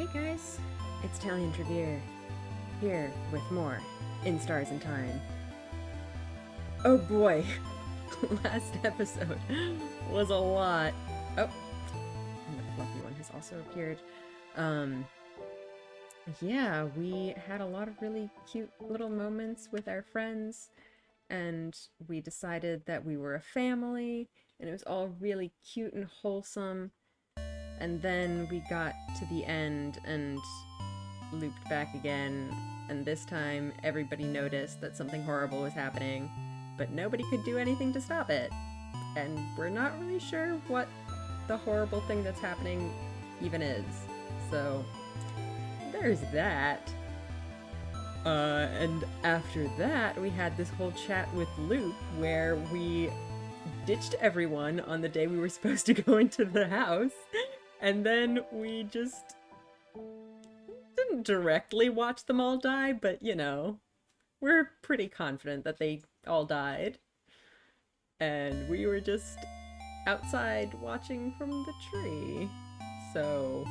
Hey guys, it's Talion Trevere, here with more in Stars and Time. Oh boy, last episode was a lot. Oh, and the fluffy one has also appeared. Yeah, we had a lot of really cute little moments with our friends, and we decided that we were a family, and it was all really cute and wholesome. And then we got to the end and looped back again, and this time everybody noticed that something horrible was happening, but nobody could do anything to stop it. And we're not really sure what the horrible thing that's happening even is. So, there's that. And after that, we had this whole chat with Luke where we ditched everyone on the day we were supposed to go into the house. And then we just didn't directly watch them all die, but you know, we're pretty confident that they all died. And we were just outside watching from the tree. So,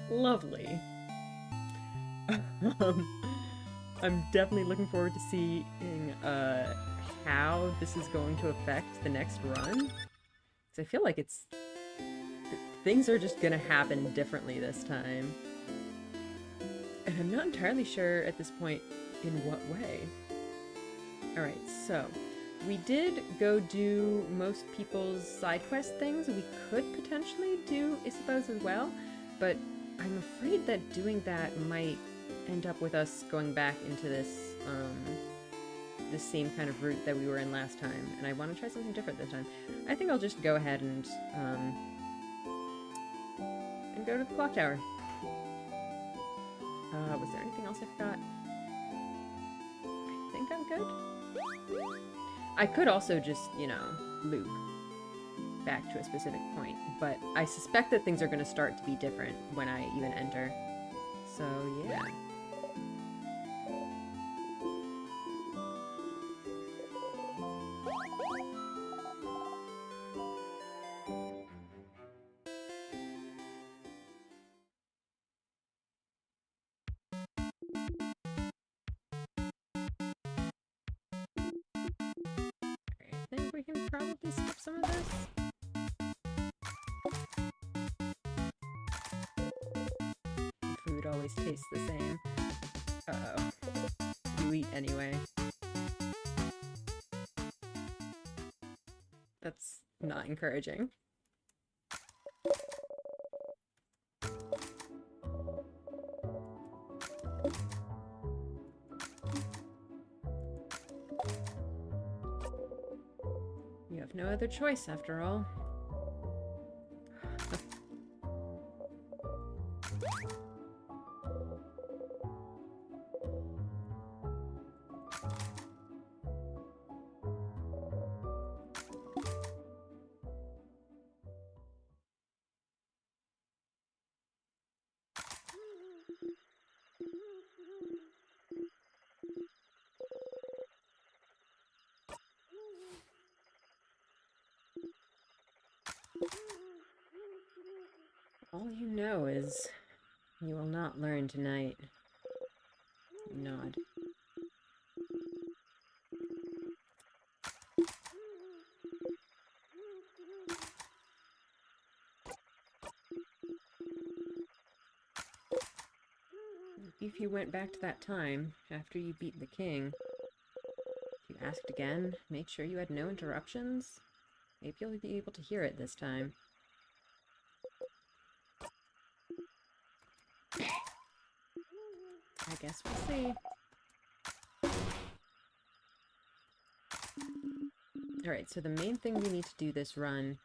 lovely. I'm definitely looking forward to seeing how this is going to affect the next run. Because I feel like things are just gonna happen differently this time. And I'm not entirely sure at this point in what way. Alright, so we did go do most people's side quest things. We could potentially do Isabeau's as well, but I'm afraid that doing that might end up with us going back into this the same kind of route that we were in last time, and I want to try something different this time. I think I'll just go ahead and go to the clock tower. Was there anything else I forgot? I think I'm good. I could also just, you know, loop back to a specific point, but I suspect that things are going to start to be different when I even enter. So, yeah. I think we can probably skip some of this. Food always tastes the same. Uh-oh. You eat anyway. That's not encouraging. You have no other choice, after all. All you know is you will not learn tonight. Nod. If you went back to that time, after you beat the king, if you asked again, made sure you had no interruptions, maybe you'll be able to hear it this time. I guess we'll see. Alright, so the main thing we need to do this run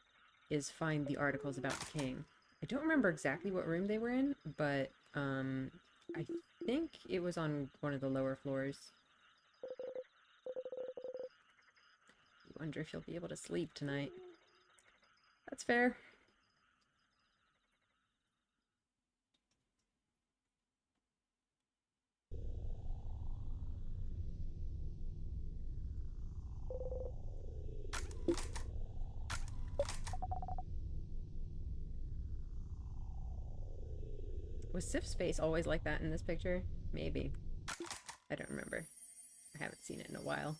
is find the articles about the king. I don't remember exactly what room they were in, but I think it was on one of the lower floors. I wonder if you'll be able to sleep tonight. That's fair. Was Sif's face always like that in this picture? Maybe. I don't remember. I haven't seen it in a while.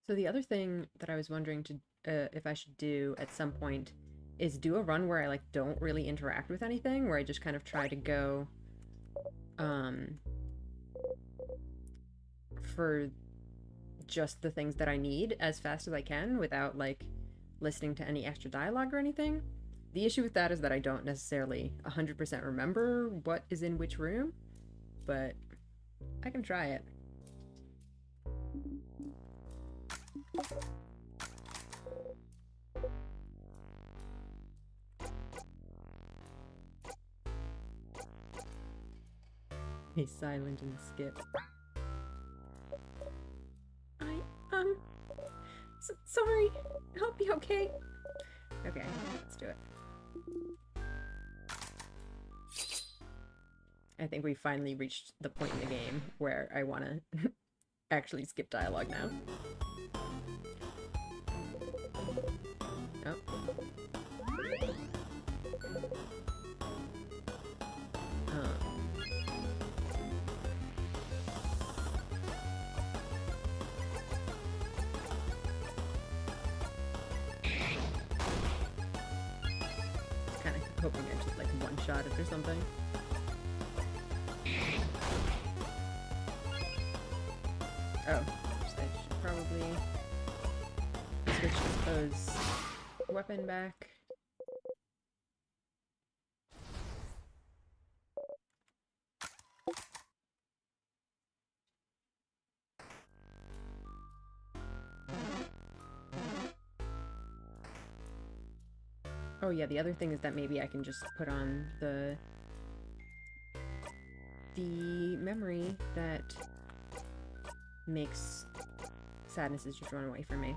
So the other thing that I was wondering to if I should do at some point is do a run where I like don't really interact with anything, where I just kind of try to go um for just the things that I need as fast as I can without like listening to any extra dialogue or anything. The issue with that is that I don't necessarily 100% remember what is in which room, but I can try it. He's silent in the skip. I, sorry. I'll be okay. Okay, let's do it. I think we finally reached the point in the game where I want to actually skip dialogue now. Oh. Kind of hoping I just like one-shot it or something. Oh, I should probably switch Poe's weapon back. Oh yeah, the other thing is that maybe I can just put on the memory that makes sadnesses just run away from me.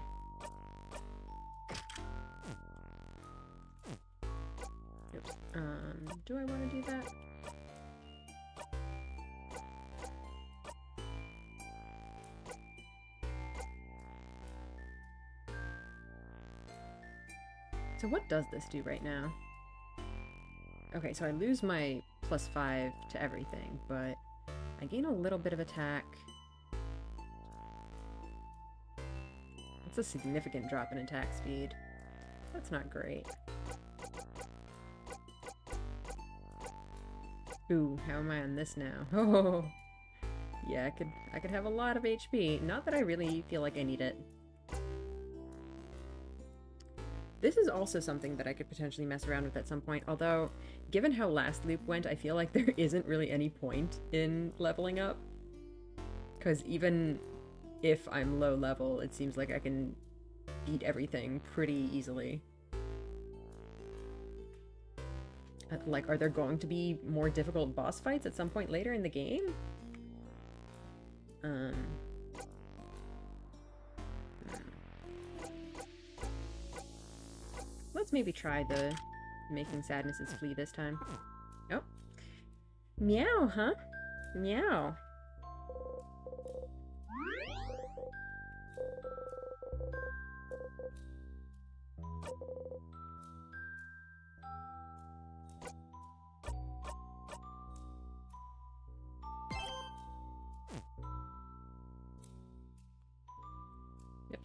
Oops. Do I want to do that? So what does this do right now? Okay, so I lose my +5 to everything, but I gain a little bit of attack. That's a significant drop in attack speed. That's not great. Ooh, how am I on this now? Oh, yeah, I could have a lot of HP. Not that I really feel like I need it. This is also something that I could potentially mess around with at some point, although, given how last loop went, I feel like there isn't really any point in leveling up. Because even if I'm low level, it seems like I can beat everything pretty easily. Like, are there going to be more difficult boss fights at some point later in the game? Let's maybe try the making sadnesses flee this time. Oh. Meow, huh? Meow. Yep.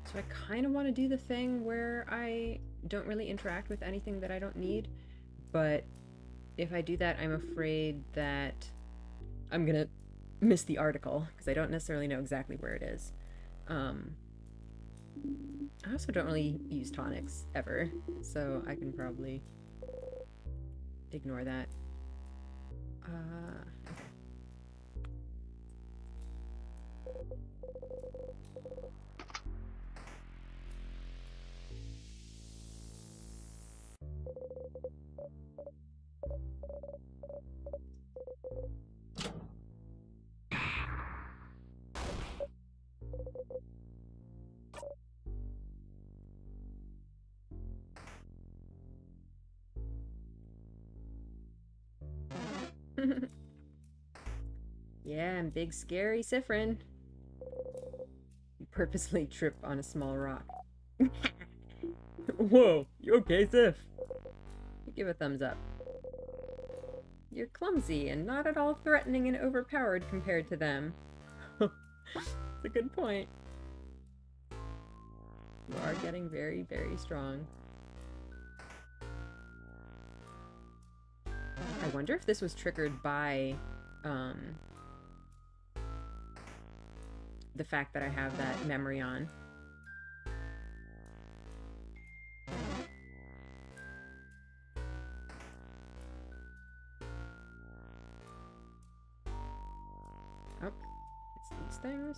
So I kind of want to do the thing where I don't really interact with anything that I don't need, but if I do that, I'm afraid that I'm gonna miss the article, because I don't necessarily know exactly where it is. I also don't really use tonics ever, so I can probably ignore that. Okay. Yeah, and big scary Siffrin. You purposely trip on a small rock. Whoa, you okay, Sif? You give a thumbs up. You're clumsy and not at all threatening and overpowered compared to them. That's a good point. You are getting very, very strong. I wonder if this was triggered by the fact that I have that memory on. Oh, it's these things.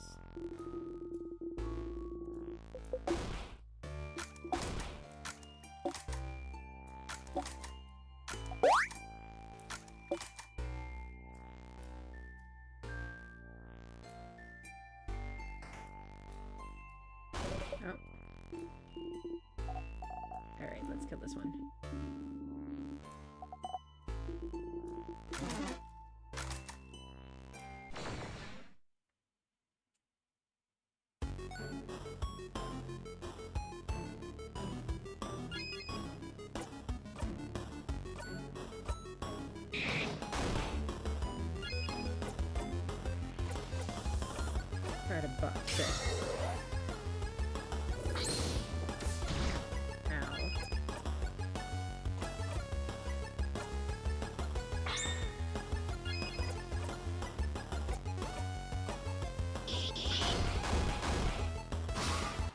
Alright, let's kill this one. Try to buck this.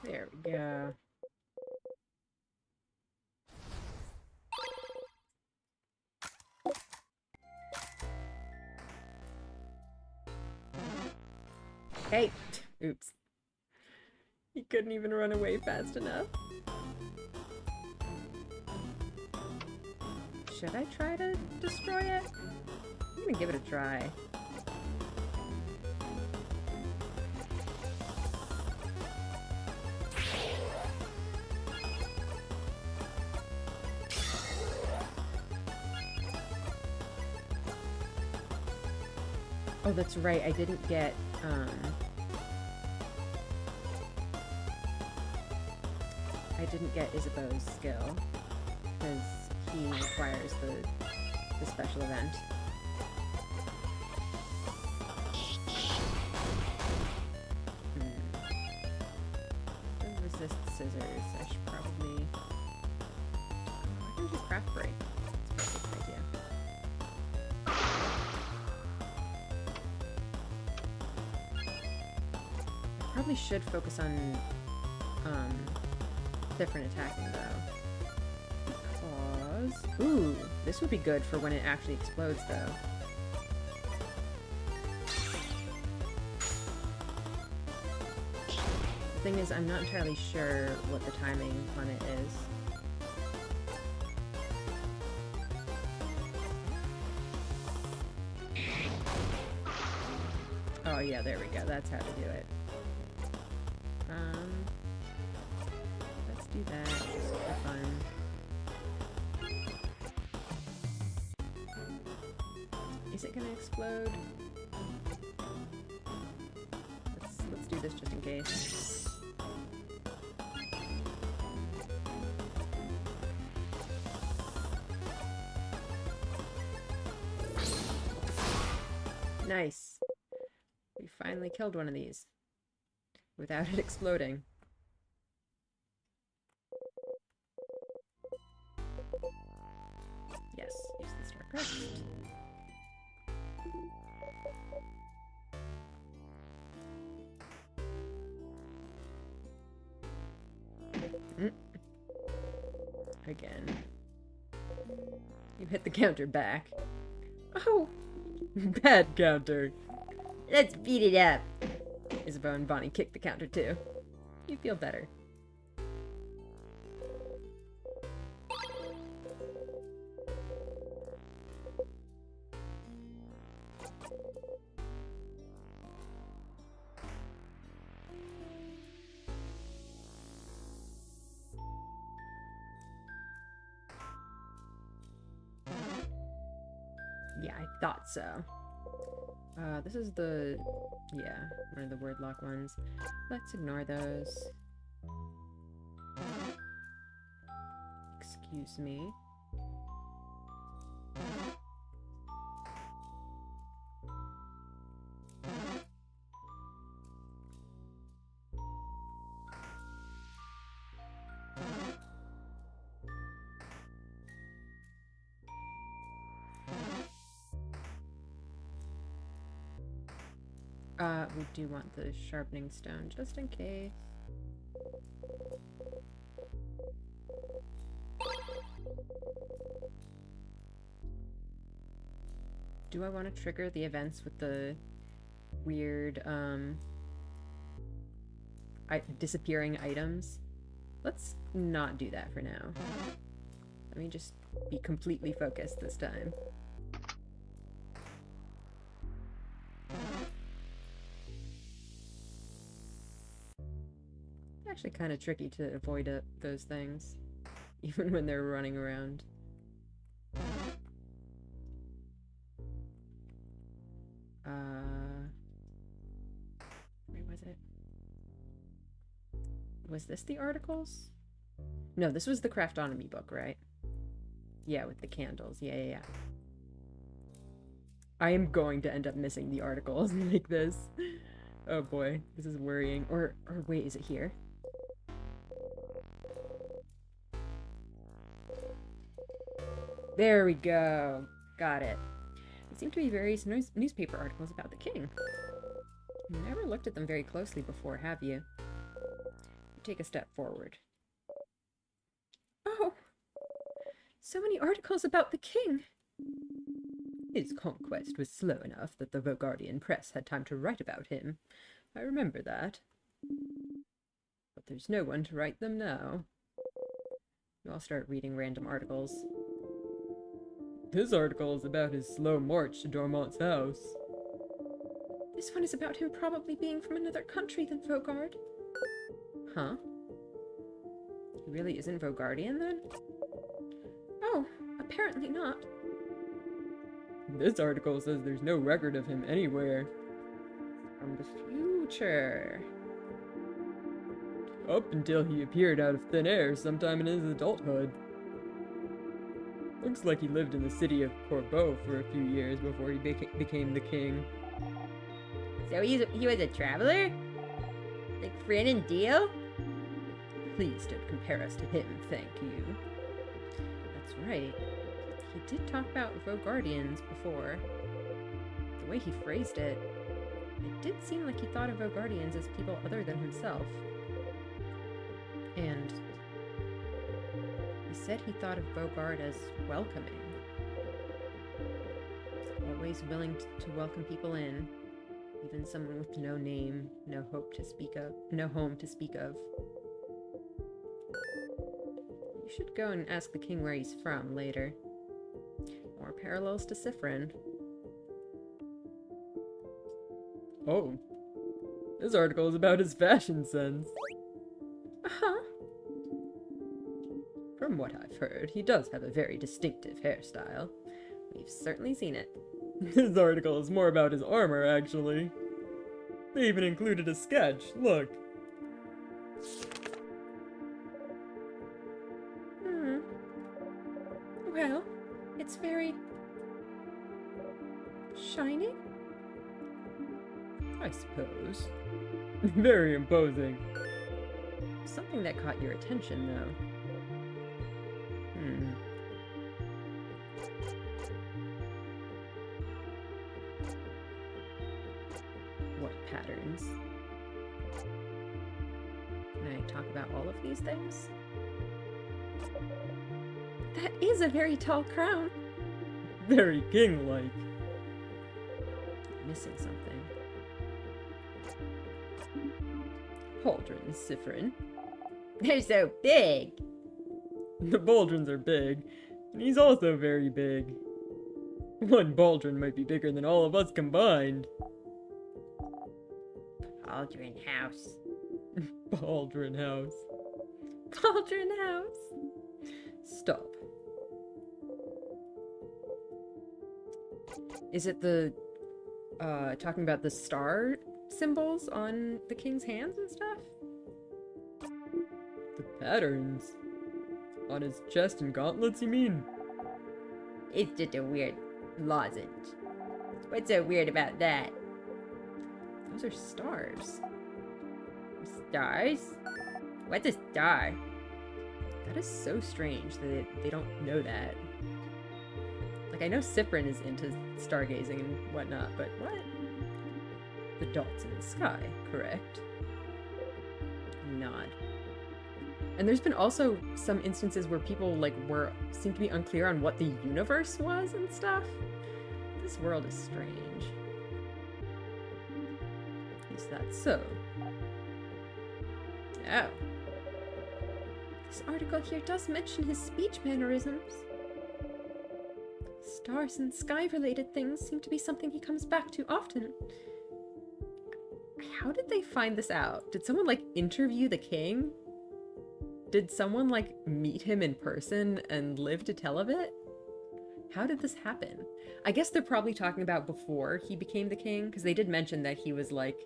There we go. Hey! Oops. He couldn't even run away fast enough. Should I try to destroy it? I'm gonna give it a try. Oh, that's right, I didn't get, Isabeau's skill, because he requires the special event. Don't resist scissors. I should probably... I can just craft break. That's a good idea. I probably should focus on different attacking though. Because... Ooh, this would be good for when it actually explodes though. The thing is, I'm not entirely sure what the timing on it is. Oh yeah, there we go. That's how to do it. Let's do that just for fun. Is it gonna explode? Let's do this just in case. Nice. We finally killed one of these without it exploding. Yes, use the StarCraft. Again. You hit the counter back. Oh! Bad counter. Let's beat it up. Isabeau and Bonnie kicked the counter too. You feel better. Yeah, I thought so. This is the... yeah, one of the word lock ones. Let's ignore those. Excuse me. We do want the sharpening stone, just in case. Do I want to trigger the events with the weird, disappearing items? Let's not do that for now. Let me just be completely focused this time. Actually kind of tricky to avoid those things, even when they're running around. Where was it? Was this the articles? No, this was the Craftonomy book, right? Yeah, with the candles. Yeah. I am going to end up missing the articles like this. Oh boy, this is worrying. Or wait, is it here? There we go. Got it. There seem to be various newspaper articles about the king. You never looked at them very closely before, have you? Take a step forward. Oh! So many articles about the king! His conquest was slow enough that the Vogardian press had time to write about him. I remember that. But there's no one to write them now. I'll start reading random articles. This article is about his slow march to Dormont's house. This one is about him probably being from another country than Vogard. Huh? He really isn't Vogardian then? Oh, apparently not. This article says there's no record of him anywhere. From the future. Up until he appeared out of thin air sometime in his adulthood. Looks like he lived in the city of Corbeau for a few years before he became the king. So he was a traveler? Like Frin and Dio? Please don't compare us to him, thank you. That's right. He did talk about Vogardians before. The way he phrased it, it did seem like he thought of Vogardians as people other than himself. And he said he thought of Vogard as welcoming. Always willing to welcome people in, even someone with no name, no hope to speak of, no home to speak of. You should go and ask the king where he's from later. More parallels to Siffrin. Oh. This article is about his fashion sense. Uh-huh. From what I've heard, he does have a very distinctive hairstyle. We've certainly seen it. This article is more about his armor, actually. They even included a sketch, look. Well, it's very... shiny? I suppose. Very imposing. Something that caught your attention, though. What patterns? Can I talk about all of these things? That is a very tall crown. Very king-like. Missing something. Pauldrons, Siffrin. They're so big! The pauldrons are big, and he's also very big. One pauldron might be bigger than all of us combined. Pauldron house. Pauldron house. Pauldron house. Stop. Is it the, talking about the star symbols on the king's hands and stuff? The patterns? On his chest and gauntlets, you mean? It's just a weird lozenge. What's so weird about that? Those are stars. Stars? What's a star? That is so strange that they don't know that. Like, I know Siffrin is into stargazing and whatnot, but what? The dots in the sky, correct? Nod. And there's been also some instances where people, like, seem to be unclear on what the universe was and stuff. This world is strange. Is that so? Oh. This article here does mention his speech mannerisms. Stars and sky-related things seem to be something he comes back to often. How did they find this out? Did someone, like, interview the king? Did someone, like, meet him in person and live to tell of it? How did this happen? I guess they're probably talking about before he became the king, because they did mention that he was, like,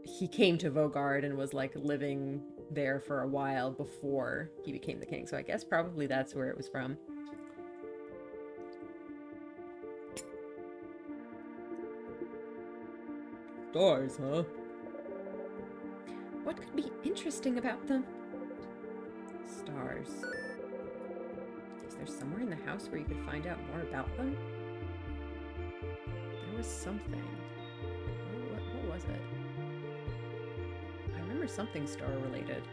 he came to Vogard and was, like, living there for a while before he became the king. So I guess probably that's where it was from. Stars, huh? What could be interesting about them? Stars. Is there somewhere in the house where you could find out more about them? There was something. What was it? I remember something star related.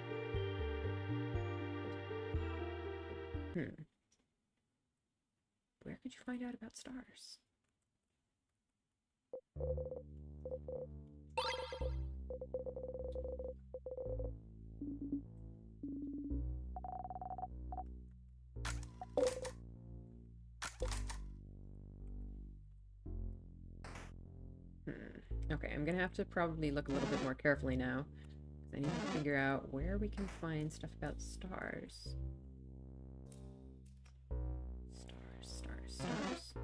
Where could you find out about stars? Okay, I'm gonna have to probably look a little bit more carefully now. I need to figure out where we can find stuff about stars. Stars.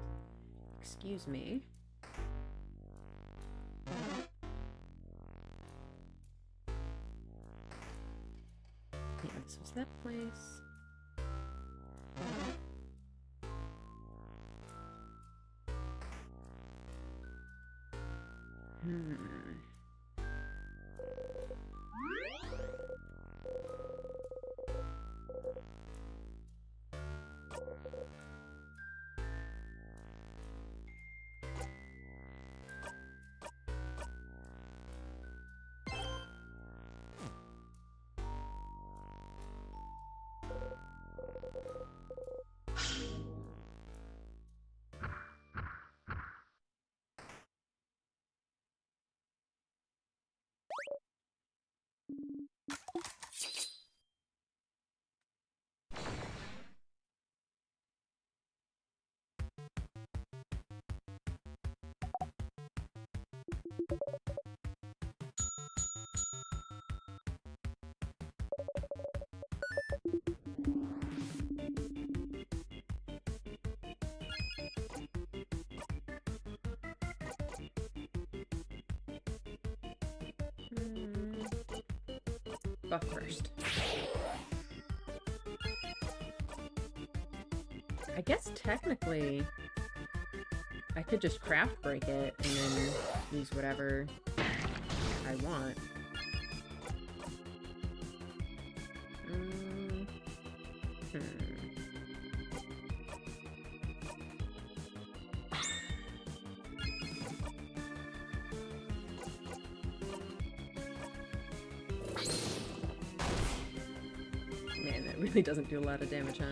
Excuse me. Yeah, this was that place. Buff first. I guess technically I could just craft break it and then use whatever I want. Man, that really doesn't do a lot of damage, huh?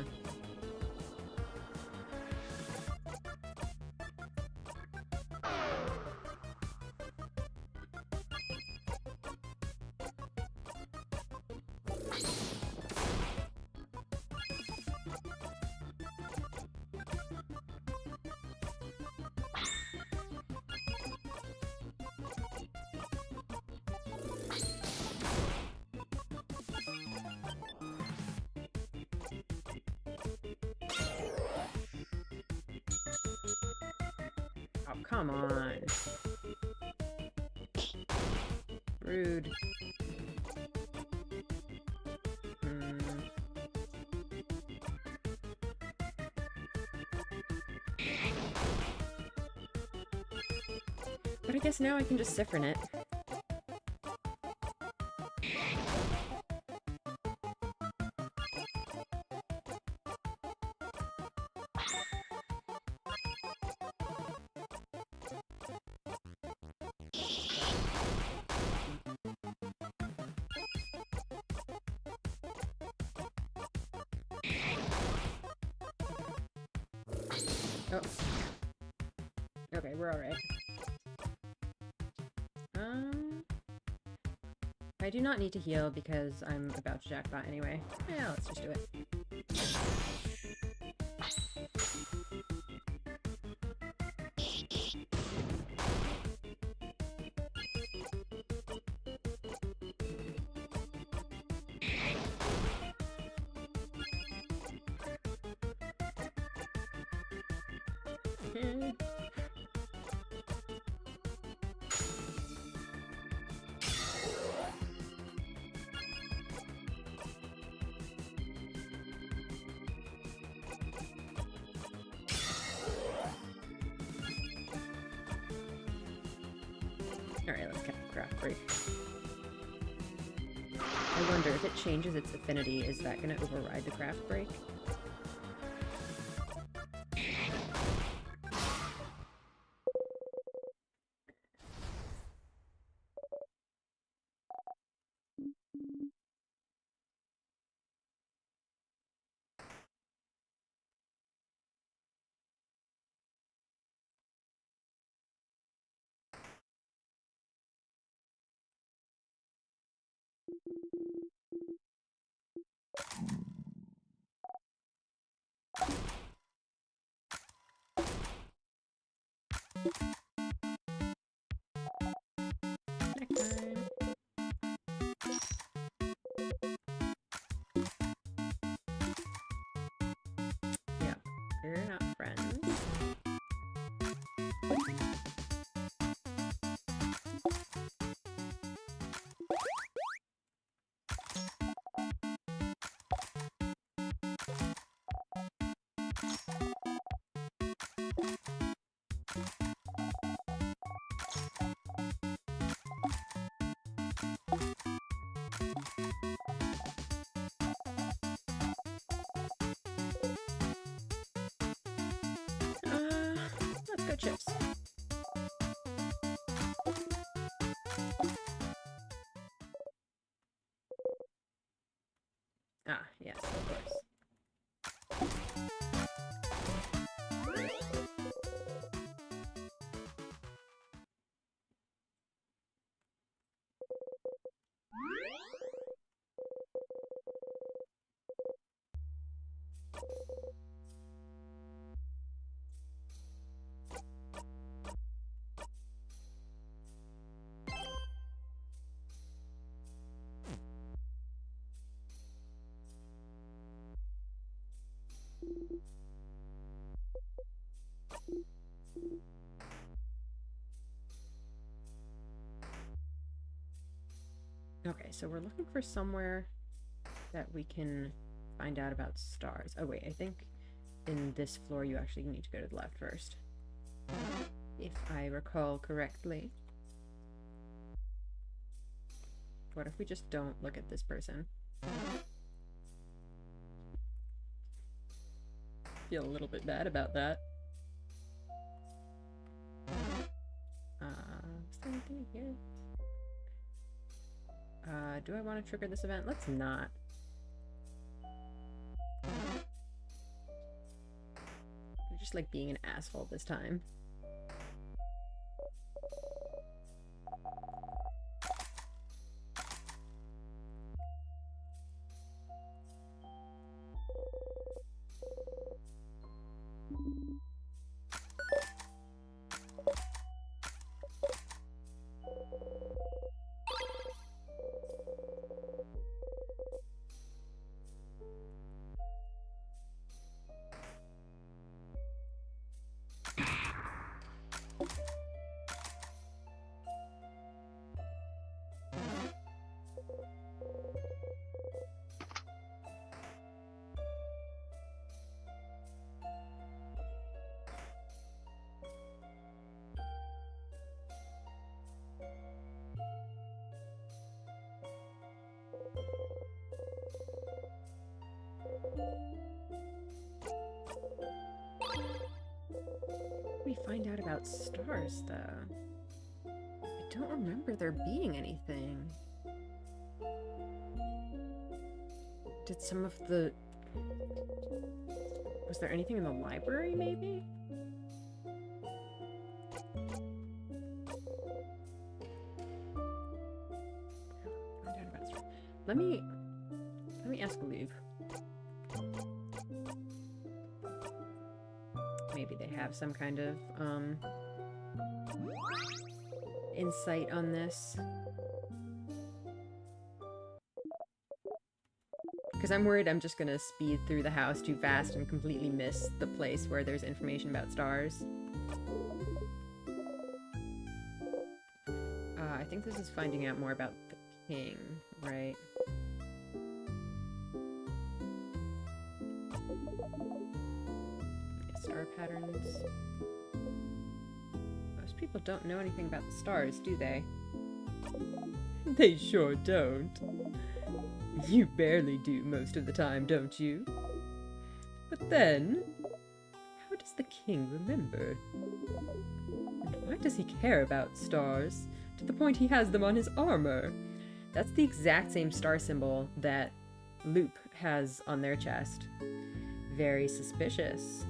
come on. Rude. But I guess now I can just Siffrin it. Oh. Okay, we're alright. I do not need to heal because I'm about to jackpot anyway. Yeah, let's just do it. Alright, let's craft break. I wonder if it changes its affinity, is that going to override the craft break? Next time. Yeah, we're not friends. Let's go chips. Ah, yes, of course. Okay, so we're looking for somewhere that we can find out about stars. Oh wait, I think in this floor you actually need to go to the left first. If I recall correctly. What if we just don't look at this person? Feel a little bit bad about that. Is there anything here? Do I want to trigger this event? Let's not. I'm just like being an asshole this time. we find out about stars, though? I don't remember there being anything. Did some of the... Was there anything in the library, maybe? Let me ask Liv. Maybe they have some kind of insight on this. Because I'm worried I'm just gonna speed through the house too fast and completely miss the place where there's information about stars. I think this is finding out more about the king, right? Star patterns. Most people don't know anything about the stars, do they? They sure don't. You barely do most of the time, don't you? But then, how does the king remember? And why does he care about stars, to the point he has them on his armor? That's the exact same star symbol that Loop has on their chest. Very suspicious.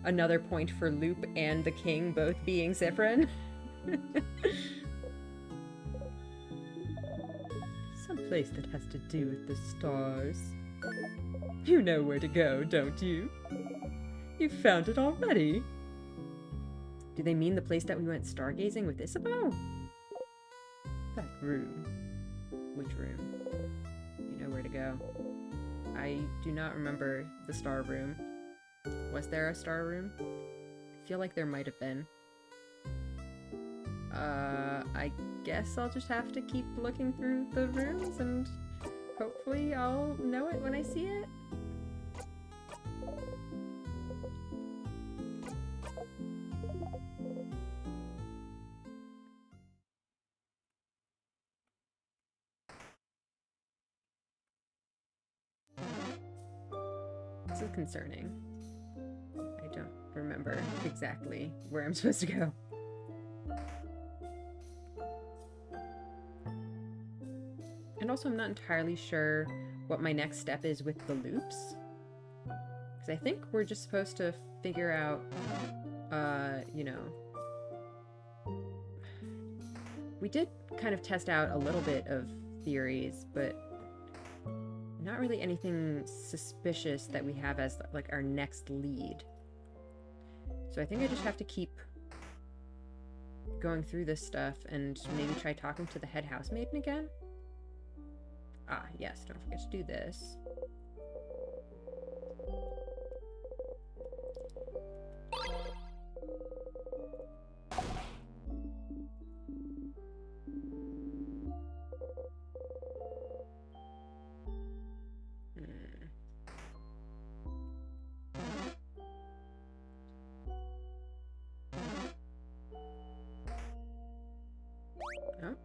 Another point for Loop and the king both being Siffrin. Some place that has to do with the stars. You know where to go, don't you? You've found it already. Do they mean the place that we went stargazing with Isabeau? That room. Which room? You know where to go. I do not remember the star room. Was there a star room? I feel like there might have been. I guess I'll just have to keep looking through the rooms and hopefully I'll know it when I see it. This is concerning. I don't remember exactly where I'm supposed to go. And also I'm not entirely sure what my next step is with the loops. Because I think we're just supposed to figure out, you know... We did kind of test out a little bit of theories, but not really anything suspicious that we have as, like, our next lead. So I think I just have to keep going through this stuff and maybe try talking to the head housemaiden again. Ah, yes, don't forget to do this. Oh.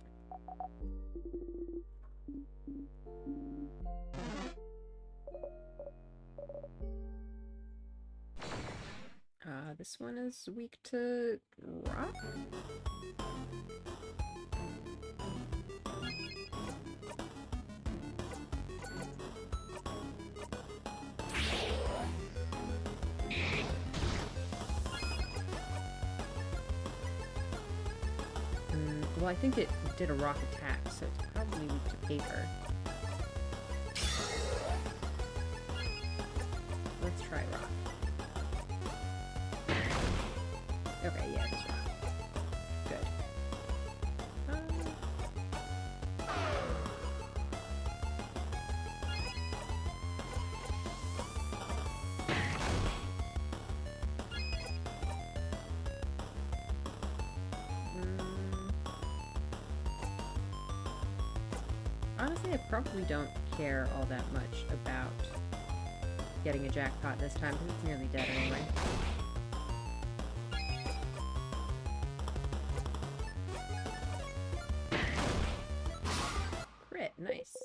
This one is weak to rock? Well, I think it did a rock attack, so it's probably weak to paper. Let's try rock. Okay, yeah, it's rock. Good. Honestly, I probably don't care all that much about getting a jackpot this time, because it's nearly dead anyway. Crit, nice.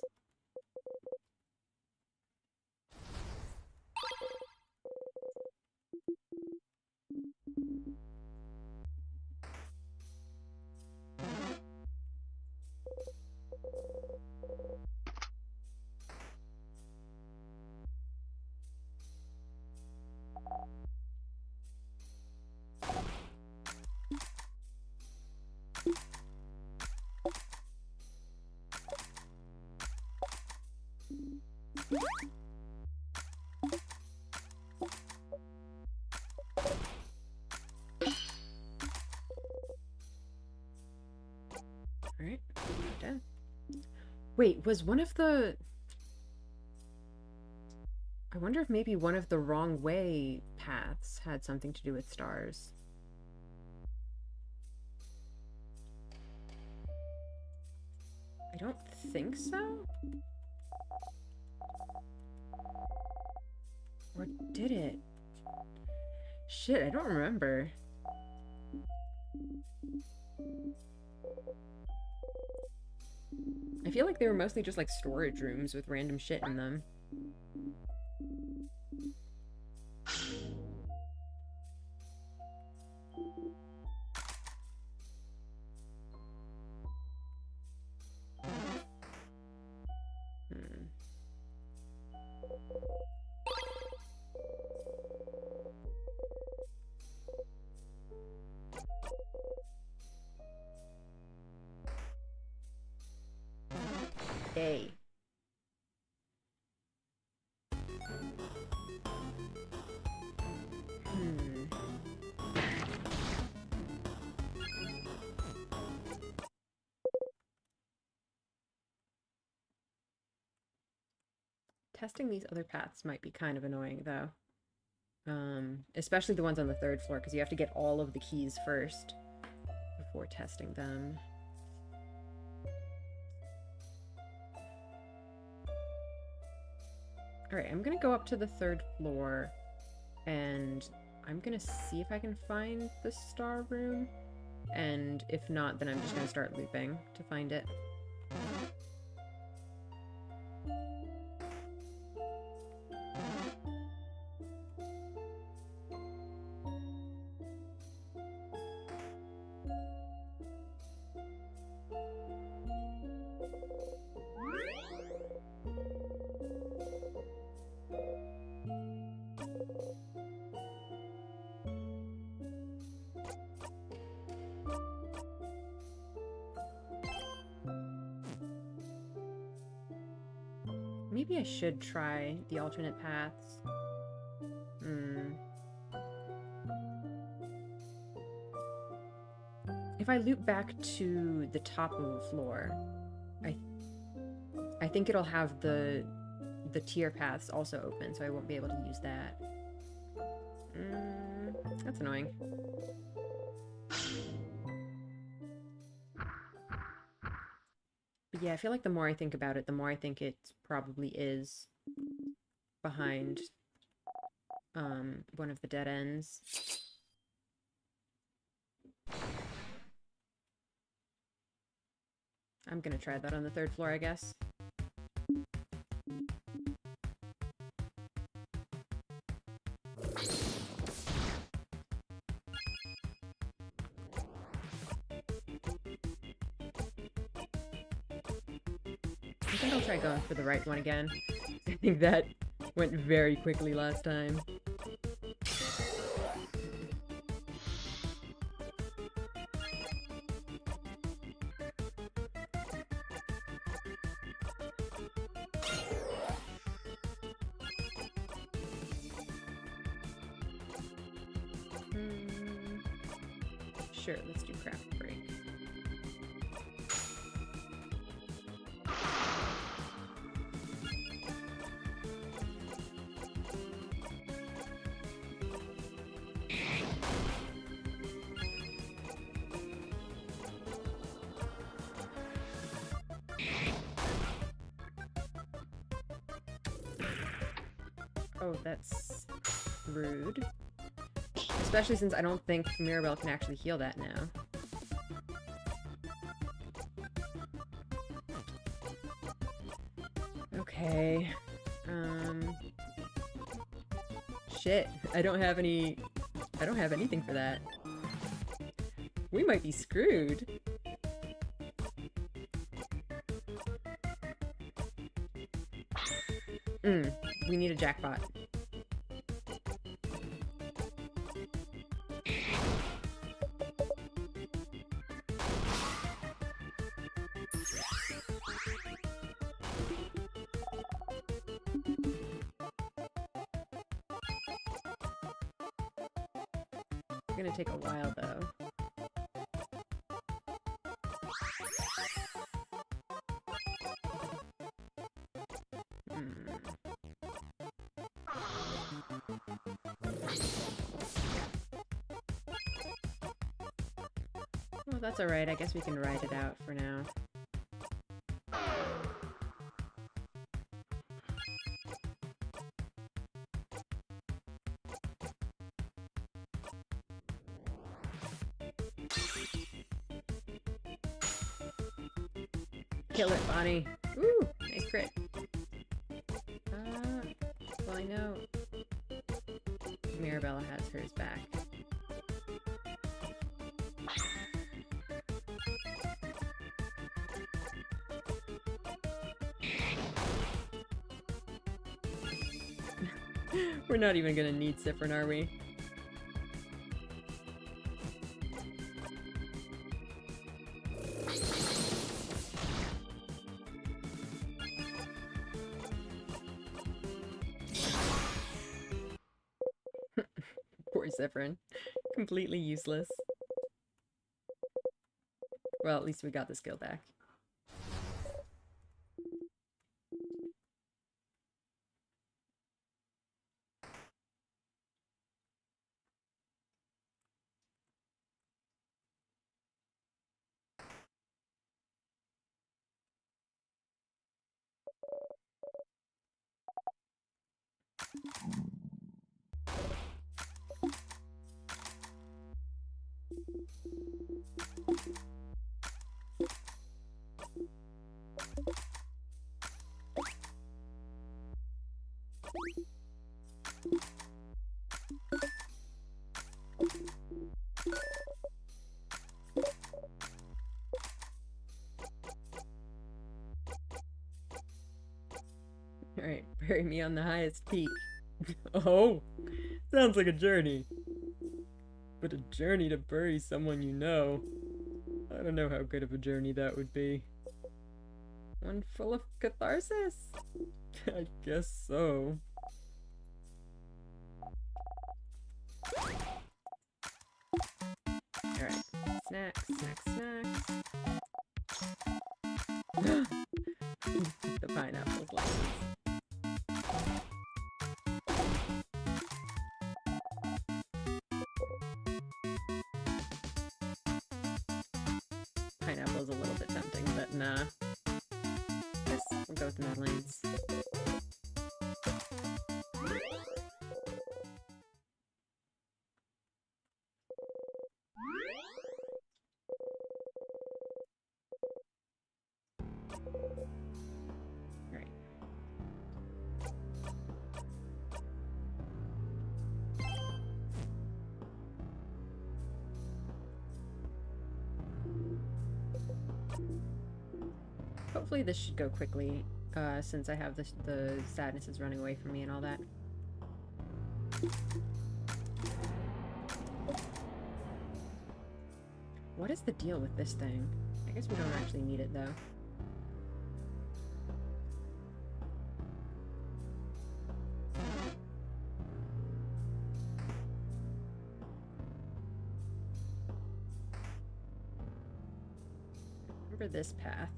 Wait, was one of the... I wonder if maybe one of the wrong way paths had something to do with stars. I don't think so? Or did it? Shit, I don't remember. I feel like they were mostly just like storage rooms with random shit in them. Yay. Testing these other paths might be kind of annoying, though. Especially the ones on the third floor, because you have to get all of the keys first before testing them. Alright, I'm gonna go up to the third floor, and I'm gonna see if I can find the star room, and if not, then I'm just gonna start looping to find it. Maybe I should try the alternate paths. If I loop back to the top of the floor, I think it'll have the tier paths also open, so I won't be able to use that. That's annoying. But yeah, I feel like the more I think about it, the more I think it probably is behind one of the dead ends. I'm gonna try that on the third floor, I guess. I think I'll try going for the right one again. I think that went very quickly last time. Sure, let's do craft break. Oh, that's rude. Especially since I don't think Mirabelle can actually heal that now. Okay. Shit. I don't have anything for that. We might be screwed. We need a jackpot. It's gonna take a while, though. Well, that's alright. I guess we can ride it out for now. Kill it, Bonnie. Woo! Nice crit. Well, I know Mirabella has hers back. We're not even gonna need Siffrin, are we? Poor Siffrin. Completely useless. Well, at least we got the skill back. Alright, bury me on the highest peak. Oh! Sounds like a journey. But a journey to bury someone you know. I don't know how good of a journey that would be. One full of catharsis? I guess so. Alright. Snacks, snacks, snacks. The pineapple's license. Pineapple's a little bit tempting, but nah. Guess we'll go with Madeline's. Right. Hopefully this should go quickly, since I have the sadness is running away from me and all that. What is the deal with this thing? I guess we don't actually need it, though. Remember this path.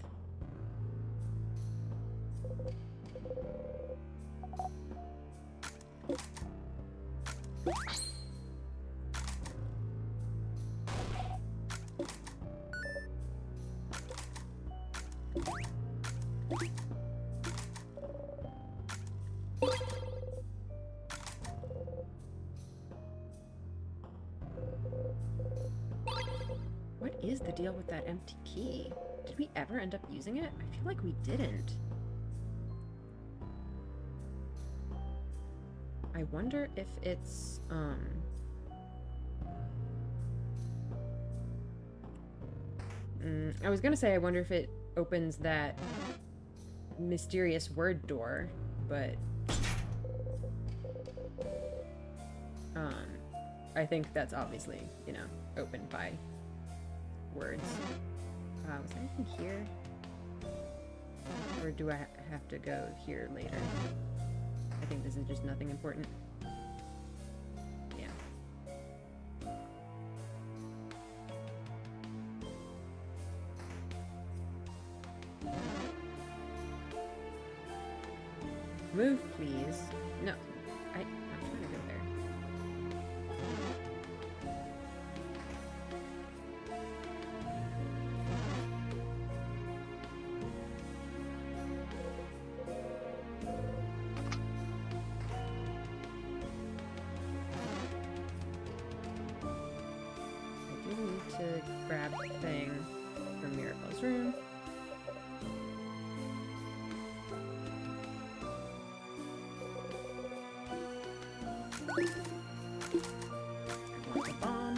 What is the deal with that empty key? Did we ever end up using it? I feel like we didn't. I wonder if it's, I was gonna say I wonder if it opens that mysterious word door, but I think that's obviously, you know, opened by words. Was there anything here? Or do I have to go here later? I think this is just nothing important. Yeah. Move, please. No. I'm trying to go there. need to grab the thing from Mirabelle's room. I want the bomb.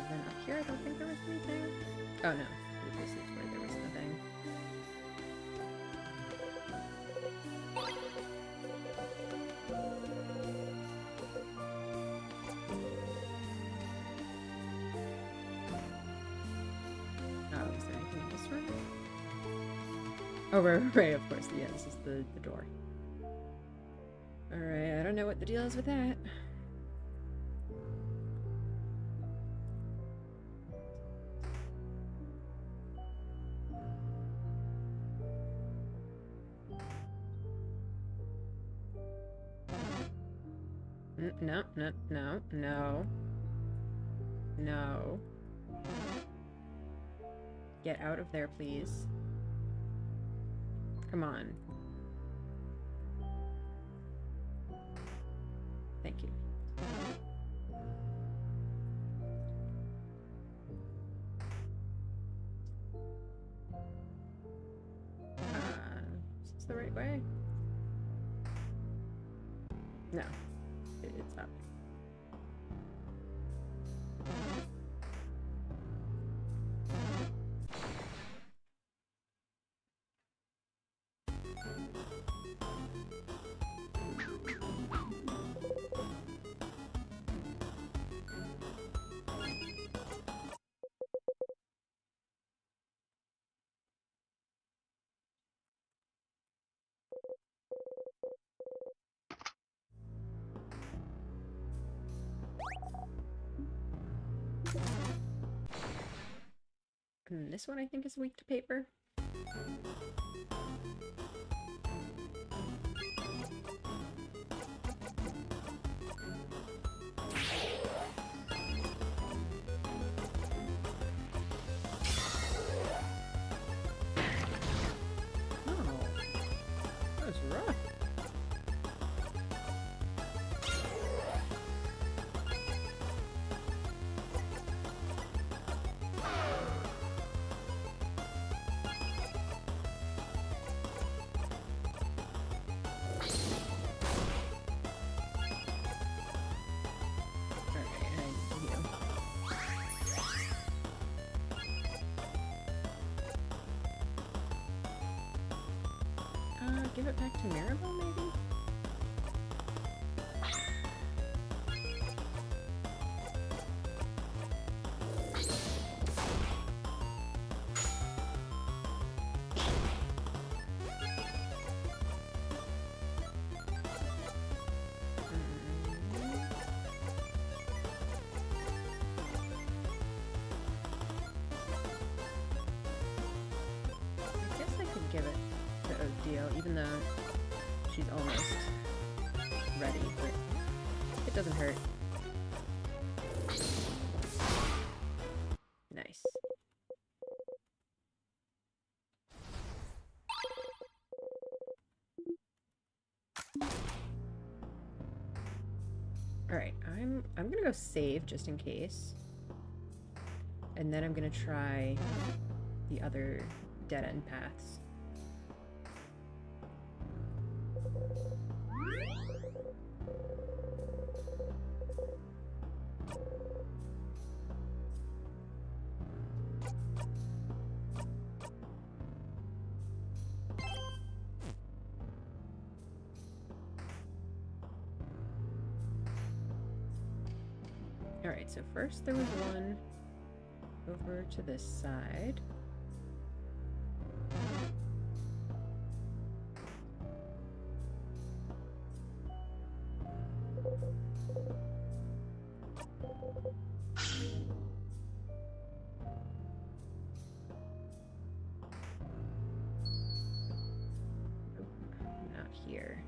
Then up here, I don't think there was anything. Oh no, this is where there was nothing. Oh, is there anything in this room? Oh, right, of course. Yeah, this is the door. Alright, I don't know what the deal is with that. No, no, no, no. No. Get out of there, please. Come on. Thank you. Is this the right way? No. It's up. And this one I think is weak to paper. Oh, that was rough. Give it back to Maribel, maybe? I guess I could give it to Odile, even though she's almost ready, but it doesn't hurt. Nice. Alright, I'm gonna go save just in case. And then I'm gonna try the other dead-end paths. Alright, so first there was one over to this side. Nope, not here.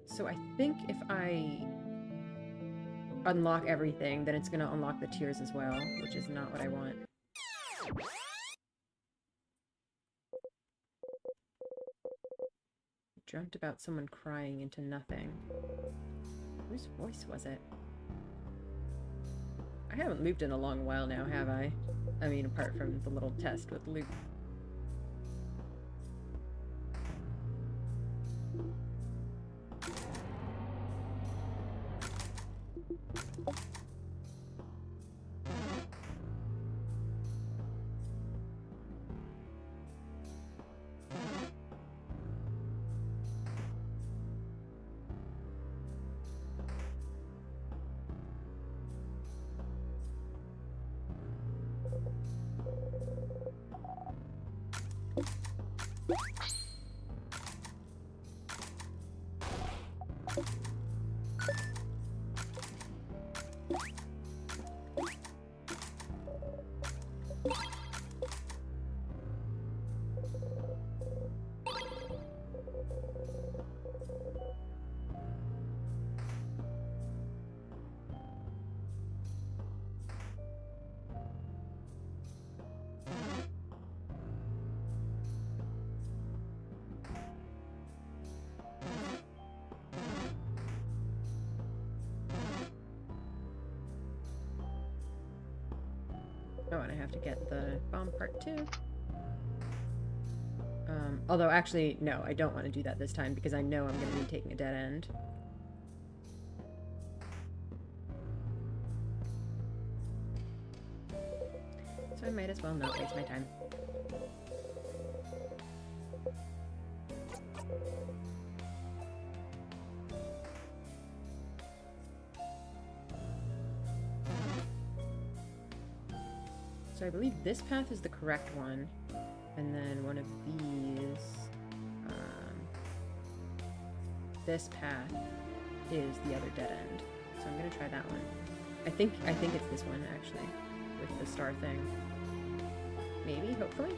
So I think if I unlock everything, then it's gonna unlock the tiers as well, which is not what I want. I dreamt about someone crying into nothing. Whose voice was it? I haven't looped in a long while now, have I? I mean, apart from the little test with Luke. Oh, and I have to get the bomb part too. Although, actually, no, I don't want to do that this time because I know I'm going to be taking a dead end. So I might as well not waste my time. So I believe this path is the correct one, and then one of these, this path is the other dead end. So I'm gonna try that one. I think it's this one actually, with the star thing. Maybe, hopefully.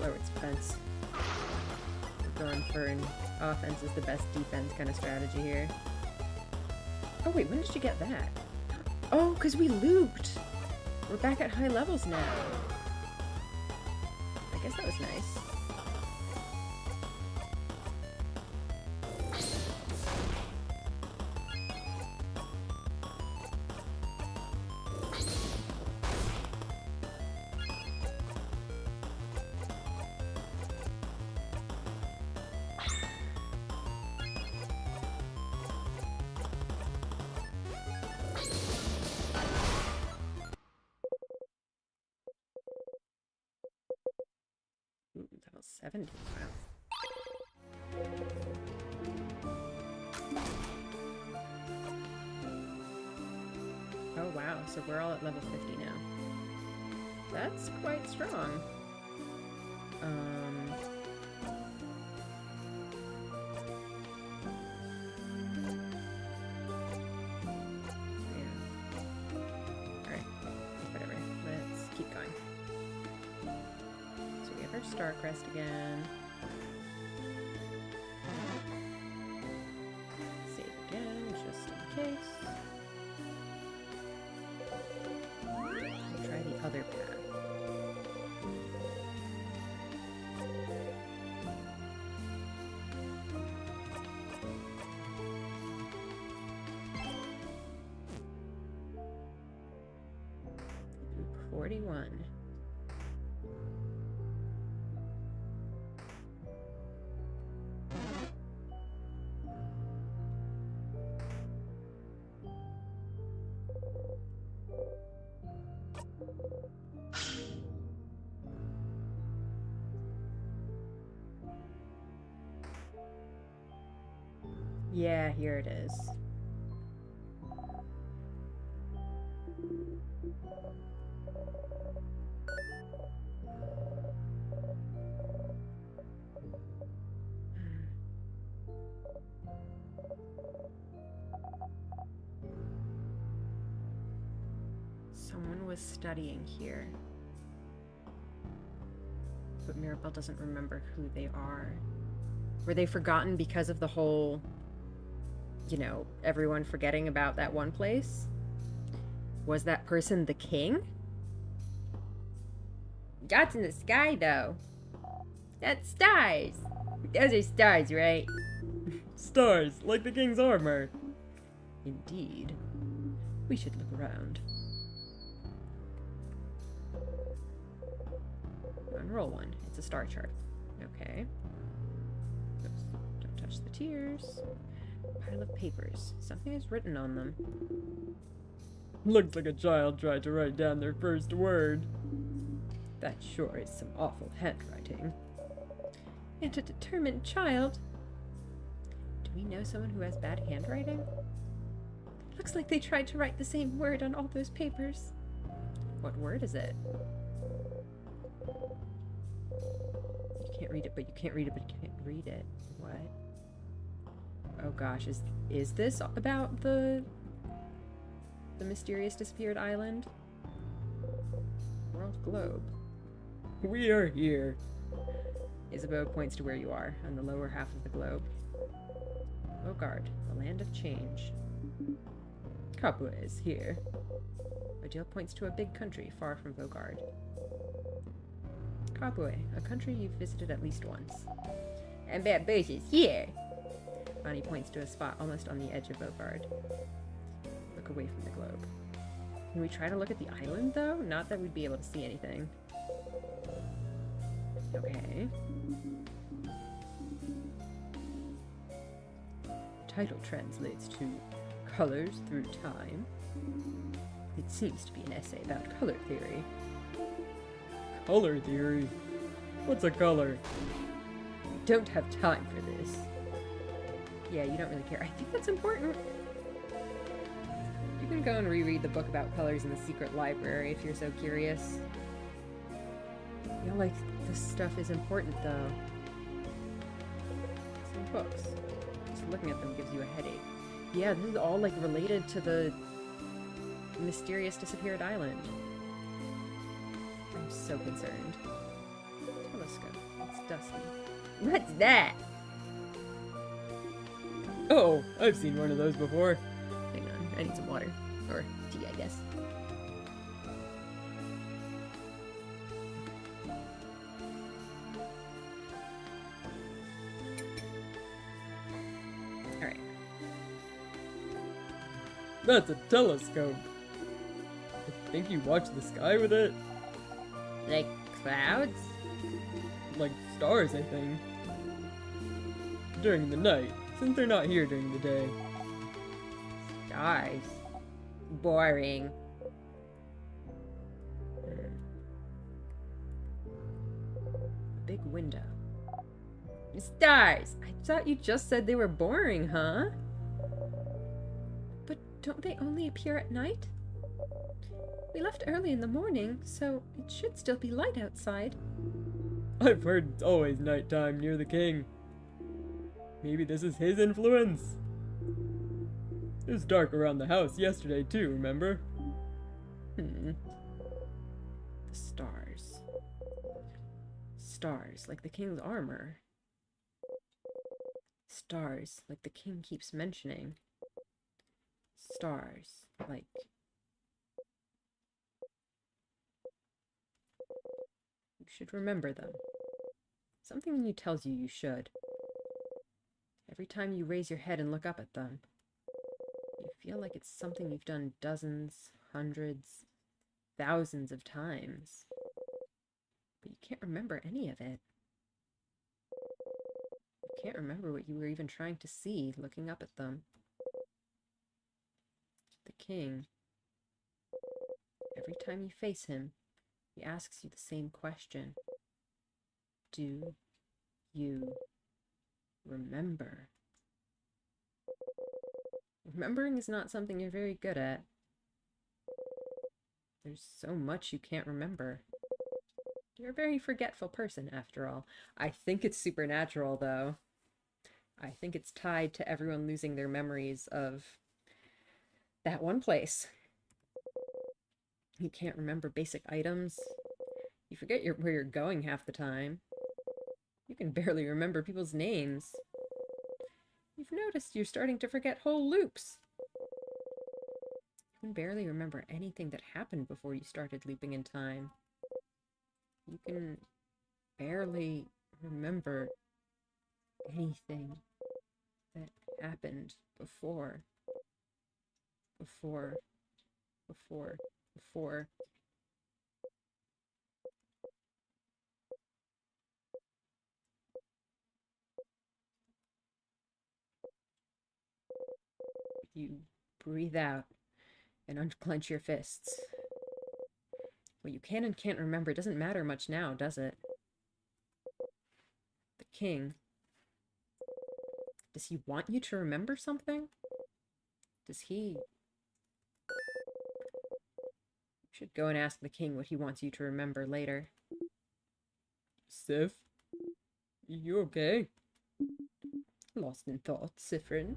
Lower its defense. We're going for an offense is the best defense kind of strategy here. Oh wait, when did you get that? Oh, because we looped! We're back at high levels now. I guess that was nice. Ooh, level 70. Wow. Oh wow, so we're all at level 50 now. That's quite strong. Starcrest again. Save again, just in case. Try the other path. Loop 41. Yeah, here it is. Someone was studying here. But Mirabelle doesn't remember who they are. Were they forgotten because of the whole, you know, everyone forgetting about that one place? Was that person the king? That's in the sky, though. That's stars. Those are stars, right? Stars, like the king's armor. Indeed. We should look around. Unroll one. It's a star chart. Okay. Oops. Don't touch the tears. Pile of papers. Something is written on them. Looks like a child tried to write down their first word. That sure is some awful handwriting. And a determined child. Do we know someone who has bad handwriting? Looks like they tried to write the same word on all those papers. What word is it? You can't read it, but you can't read it, but you can't read it. What? Oh gosh, is this about the mysterious disappeared island? World globe. We are here. Isabeau points to where you are, on the lower half of the globe. Vogard, the land of change. Capua is here. Odile points to a big country far from Vogard. Capua, a country you've visited at least once. And Bamboos is here! Bonnie points to a spot almost on the edge of Vogard. Look away from the globe. Can we try to look at the island, though? Not that we'd be able to see anything. Okay. Title translates to Colors Through Time. It seems to be an essay about color theory. Color theory? What's a color? We don't have time for this. Yeah, you don't really care. I think that's important. You can go and reread the book about colors in the secret library if you're so curious. I feel like this stuff is important, though. Some books. Just looking at them gives you a headache. Yeah, this is all, like, related to the mysterious disappeared island. I'm so concerned. Telescope. It's dusty. What's that? Oh, I've seen one of those before. Hang on, I need some water. Or tea, I guess. Alright. That's a telescope. I think you watch the sky with it. Like clouds? Like stars, I think. During the night, since they're not here during the day. Stars. Boring. A big window. Stars! I thought you just said they were boring, huh? But don't they only appear at night? We left early in the morning, so it should still be light outside. I've heard it's always nighttime near the king. Maybe this is his influence. It was dark around the house yesterday too, remember? The stars. Stars, like the king's armor. Stars, like the king keeps mentioning. Stars, like... You should remember them. Something in you tells you you should. Every time you raise your head and look up at them, you feel like it's something you've done dozens, hundreds, thousands of times. But you can't remember any of it. You can't remember what you were even trying to see looking up at them. The king. Every time you face him, he asks you the same question. Do you remember? Remembering is not something you're very good at. There's so much you can't remember. You're a very forgetful person, after all. I think it's supernatural, though. I think it's tied to everyone losing their memories of that one place. You can't remember basic items. You forget where you're going half the time. You can barely remember people's names. You've noticed you're starting to forget whole loops. You can barely remember anything that happened before you started looping in time. You can barely remember anything that happened before. Before. You breathe out and unclench your fists. What you can and can't remember doesn't matter much now, does it? The king. Does he want you to remember something? Does he... You should go and ask the king what he wants you to remember later. Sif? You okay? Lost in thought, Siffrin.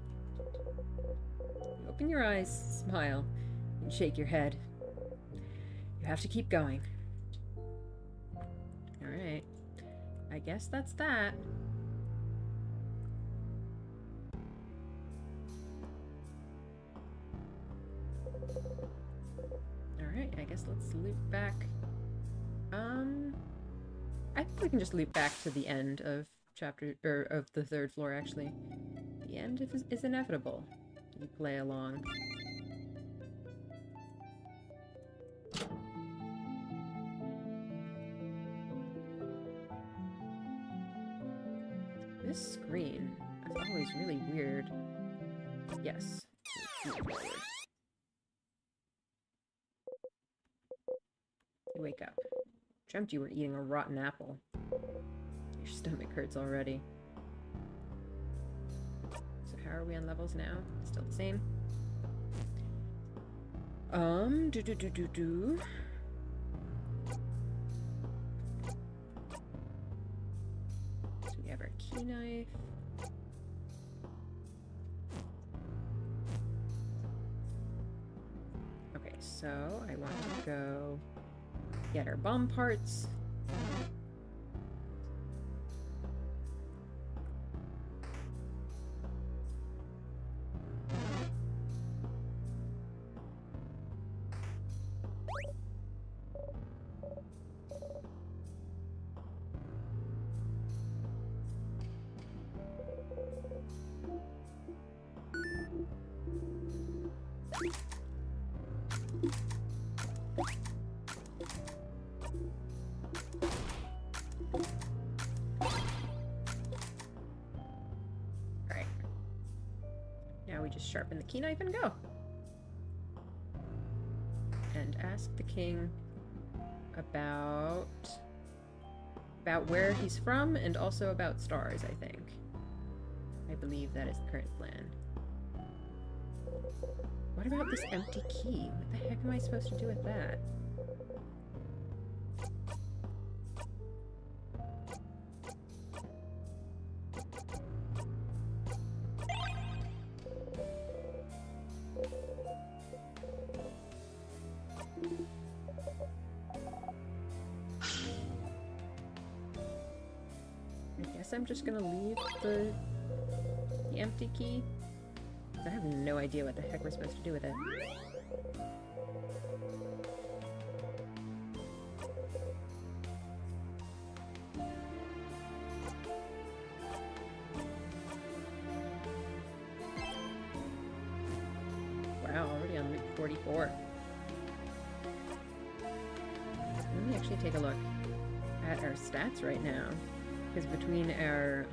You open your eyes, smile, and shake your head. You have to keep going. Alright. I guess that's that. Alright, I guess let's loop back. I think we can just loop back to the end of of the third floor, actually. The end is inevitable. You play along. This screen is always really weird. Yes. Move forward. You wake up. Dreamt you were eating a rotten apple. Your stomach hurts already. So how are we on levels now? Still the same? So we have our key knife. Okay, so I want to go get our bomb parts. Alright. Now we just sharpen the key knife and go. And ask the king about where he's from and also about stars, I think. I believe that is the current plan. What about this empty key? What the heck am I supposed to do with that? I guess I'm just gonna leave the empty key. I have no idea what the heck we're supposed to do with it. Wow, already on loop 44. Let me actually take a look at our stats right now. Because between our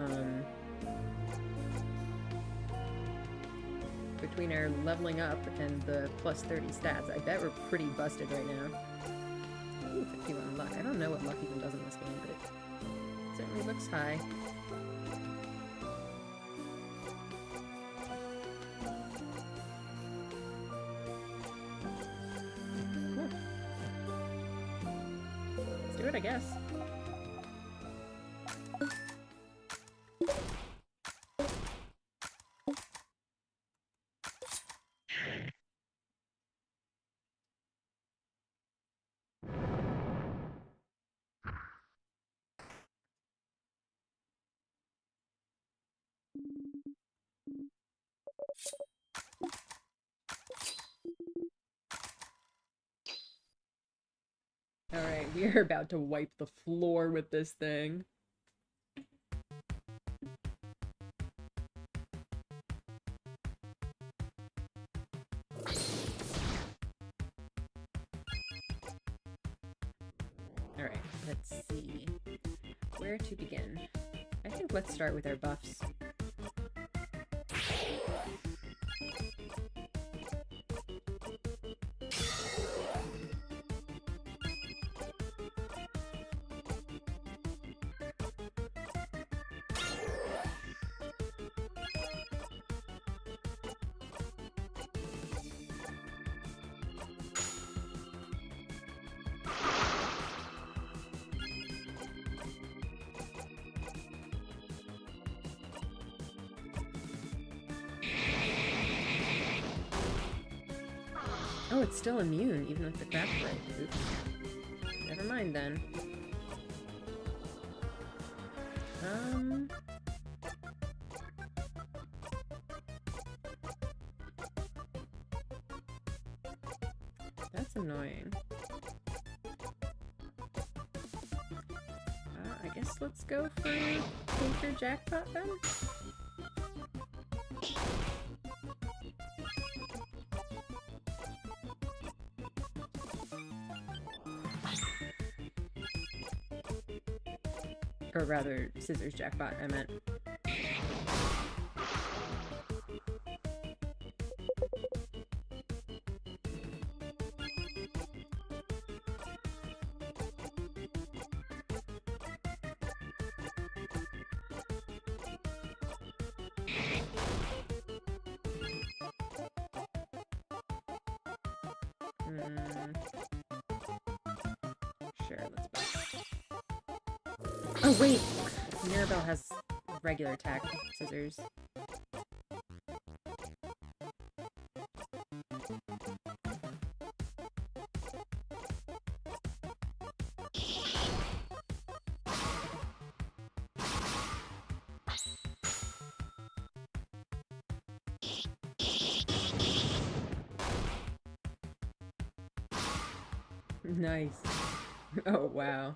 leveling up and the plus 30 stats, I bet we're pretty busted right now. Ooh, 51 luck. I don't know what luck even does in this game, but it certainly looks high. it, I guess. Alright, we are about to wipe the floor with this thing. Alright, let's see. Where to begin? I think let's start with our buffs. Oh, it's still immune, even with the craft break. Oops. Never mind then. That's annoying. I guess let's go for Paper Jackpot then? Or rather, Scissors Jackpot, I meant. Sure, let's buy. Oh, wait! Mirabelle has regular attack scissors. Nice. Oh, wow.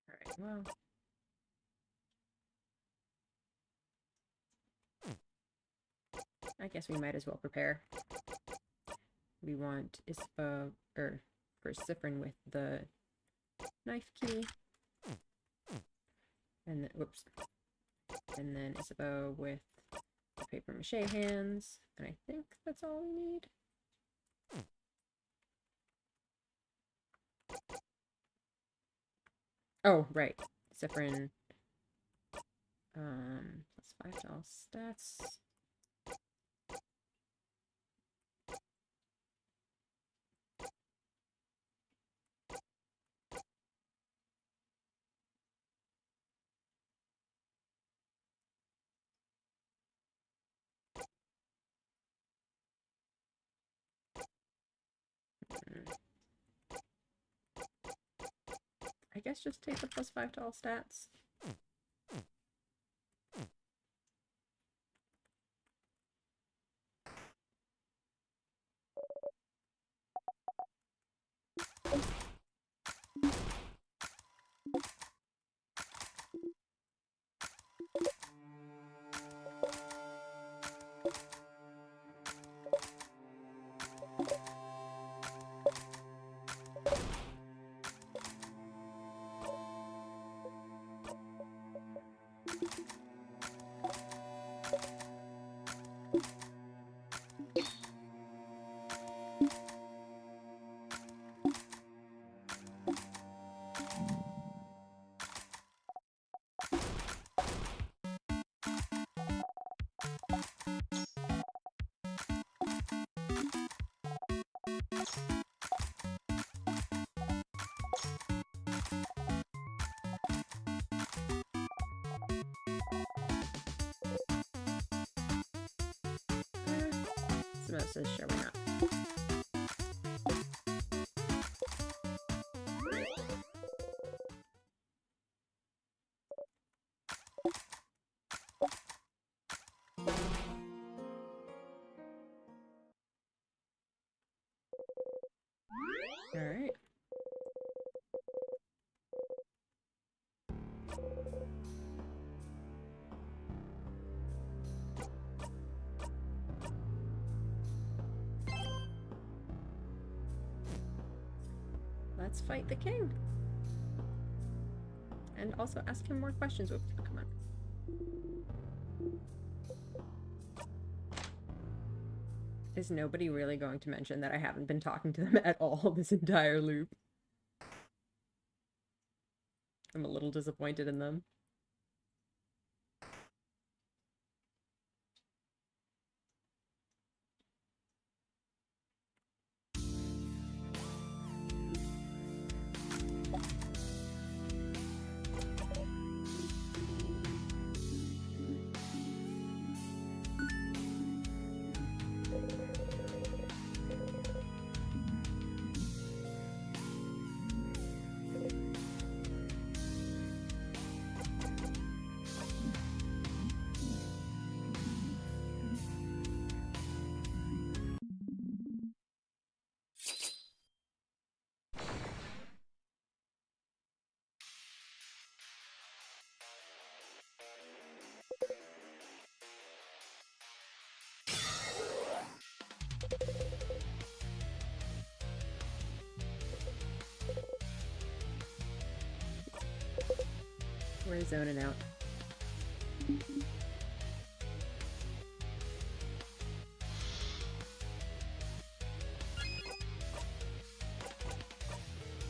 Alright, well. I guess we might as well prepare. We want Ispa, or for Siffrin with the knife key. And then, whoops. And then Isabeau with the paper mache hands. And I think that's all we need. Oh, right. Siffrin. Plus 5 to all stats. guess just take the +5 to all stats. This is showing up. All right. Let's fight the king. And also ask him more questions. Oops, come on. Is nobody really going to mention that I haven't been talking to them at all this entire loop? I'm a little disappointed in them. We're zoning out.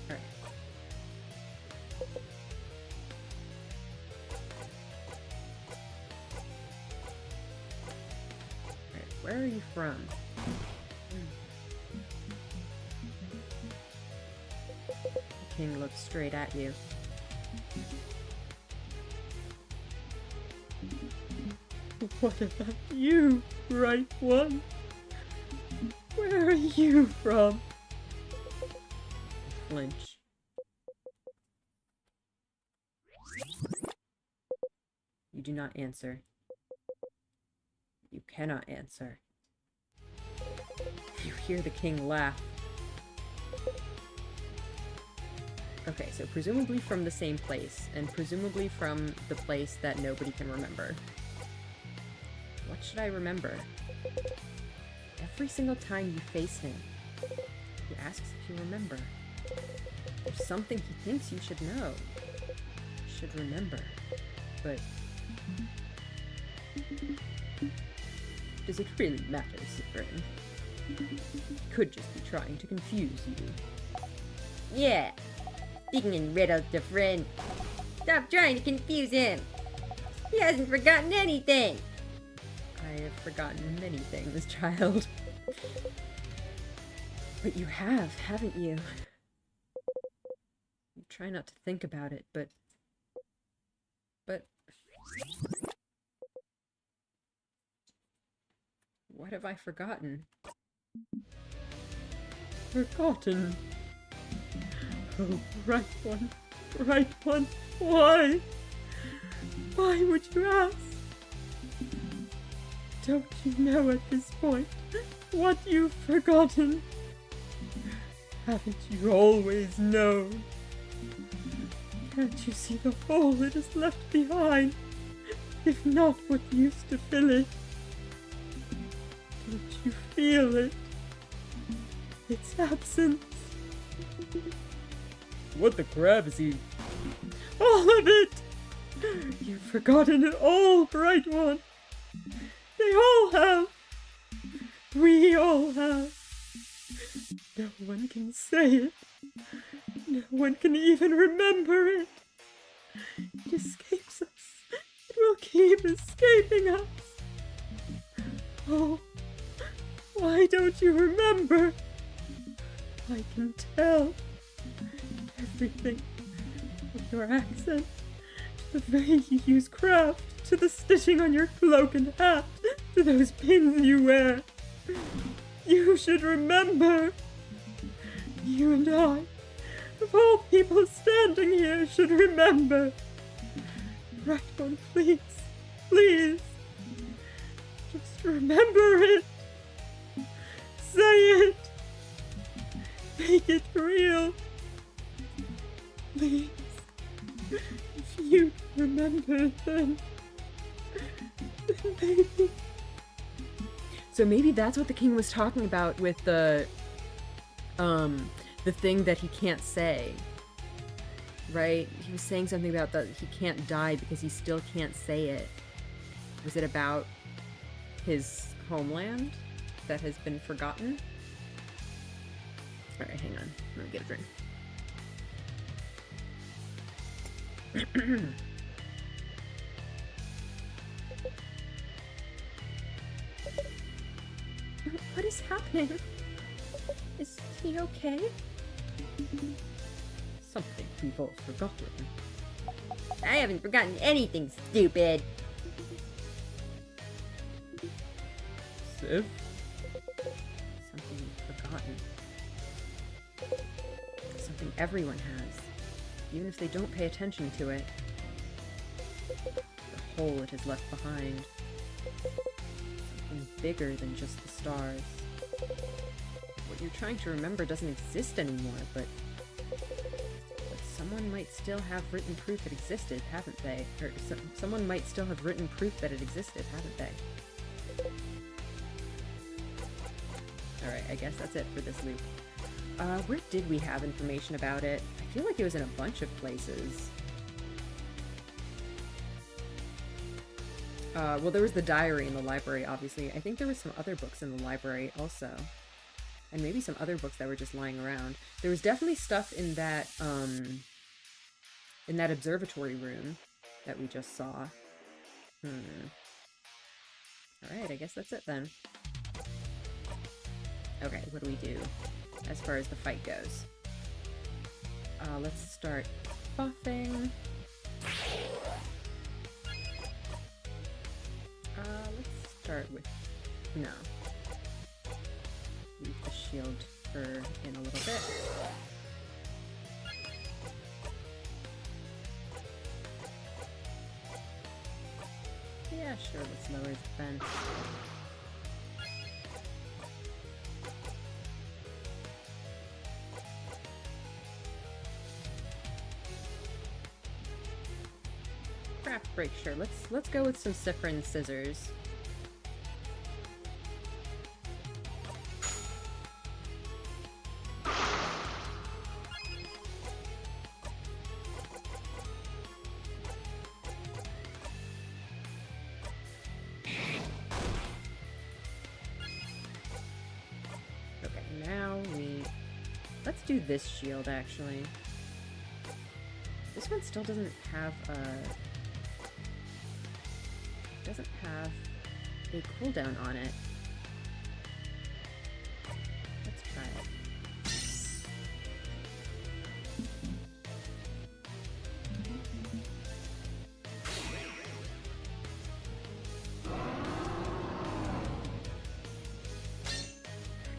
Alright. Alright, where are you from? The king looks straight at you. What about you, right one? Where are you from? Flinch. You do not answer. You cannot answer. You hear the king laugh. Okay, so presumably from the same place, and presumably from the place that nobody can remember. What should I remember? Every single time you face him, he asks if you remember. There's something he thinks you should know. You should remember. But does it really matter, Siffrin? He could just be trying to confuse you. Yeah! Speaking in riddles to friend. Stop trying to confuse him! He hasn't forgotten anything! I have forgotten many things, child. But you have, haven't you? You try not to think about it, but... What have I forgotten? Forgotten? Oh, right one. Right one, why? Why would you ask? Don't you know at this point what you've forgotten? Haven't you always known? Can't you see the hole it has left behind, if not what used to fill it? Don't you feel it? Its absence. What the crap is he? All of it! You've forgotten it all, Bright One. They all have. We all have. No one can say it. No one can even remember it. It escapes us. It will keep escaping us. Oh, why don't you remember? I can tell. Everything. From your accent, to the way you use craft, to the stitching on your cloak and hat, to those pins you wear. You should remember. You and I, of all people standing here, should remember. Right one, please, please. Just remember it. Say it. Make it real. Please. If you remember, then maybe. So maybe that's what the king was talking about with the thing that he can't say. Right? He was saying something about that he can't die because he still can't say it. Was it about his homeland that has been forgotten? Alright, hang on. Let me get a drink. What is happening? Is he okay? Something we've all forgotten. I haven't forgotten anything, stupid. Siff? Something you've forgotten. Something everyone has. Even if they don't pay attention to it. The hole it has left behind. Something bigger than just the stars. What you're trying to remember doesn't exist anymore, but someone might still have written proof it existed, haven't they? Or someone might still have written proof that it existed, haven't they? Alright, I guess that's it for this loop. Where did we have information about it? I feel like it was in a bunch of places. Well, there was the diary in the library, obviously. I think there was some other books in the library also. And maybe some other books that were just lying around. There was definitely stuff in that observatory room that we just saw. Alright, I guess that's it then. Okay, what do we do as far as the fight goes? Let's start buffing. Let's start with... no. Leave the shield for in a little bit. Yeah, sure, let's lower the defense. Craft break, sure. Let's go with some Siffrin scissors. Let's do this shield, actually. This one still doesn't have a cooldown on it. Let's try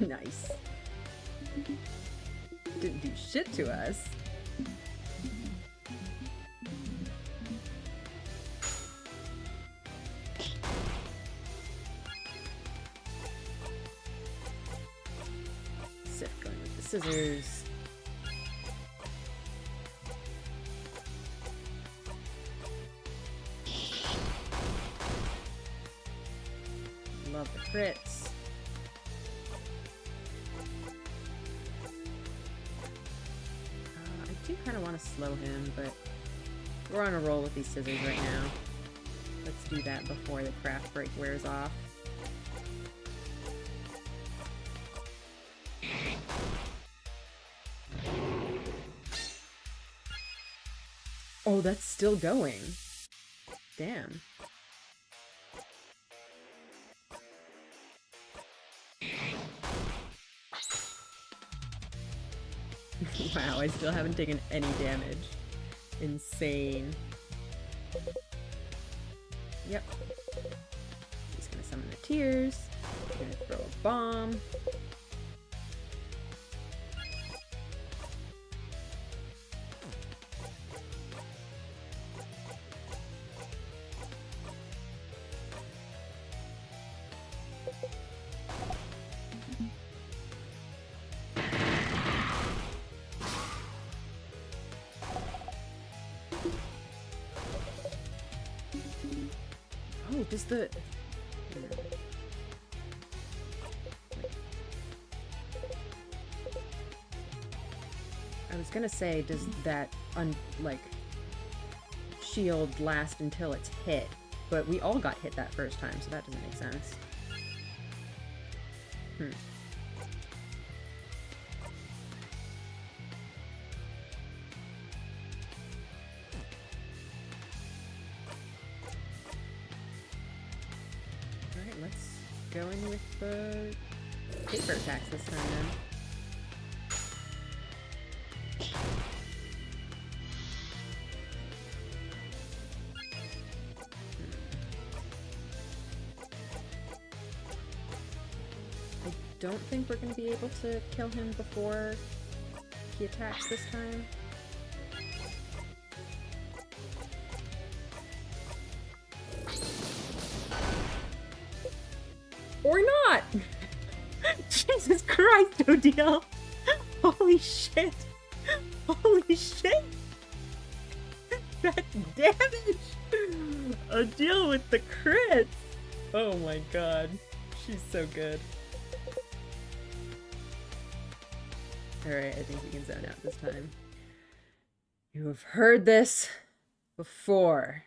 it. Nice. Didn't do shit to us. scissors. Love the crits. I do kind of want to slow him, but we're on a roll with these scissors right now. Let's do that before the craft break wears off. Oh, that's still going. Damn. Wow, I still haven't taken any damage. Insane. Yep. He's gonna summon the tears. He's gonna throw a bomb. Oh, does the... I was gonna say, does that, shield last until it's hit? But we all got hit that first time, so that doesn't make sense. Alright, let's go in with the paper attacks this time then. I don't think we're going to be able to kill him before he attacks this time. Or not! Jesus Christ, Odile! Holy shit! Holy shit! That damage! Odile with the crits! Oh my god. She's so good. Alright, I think we can zone out this time. You have heard this before.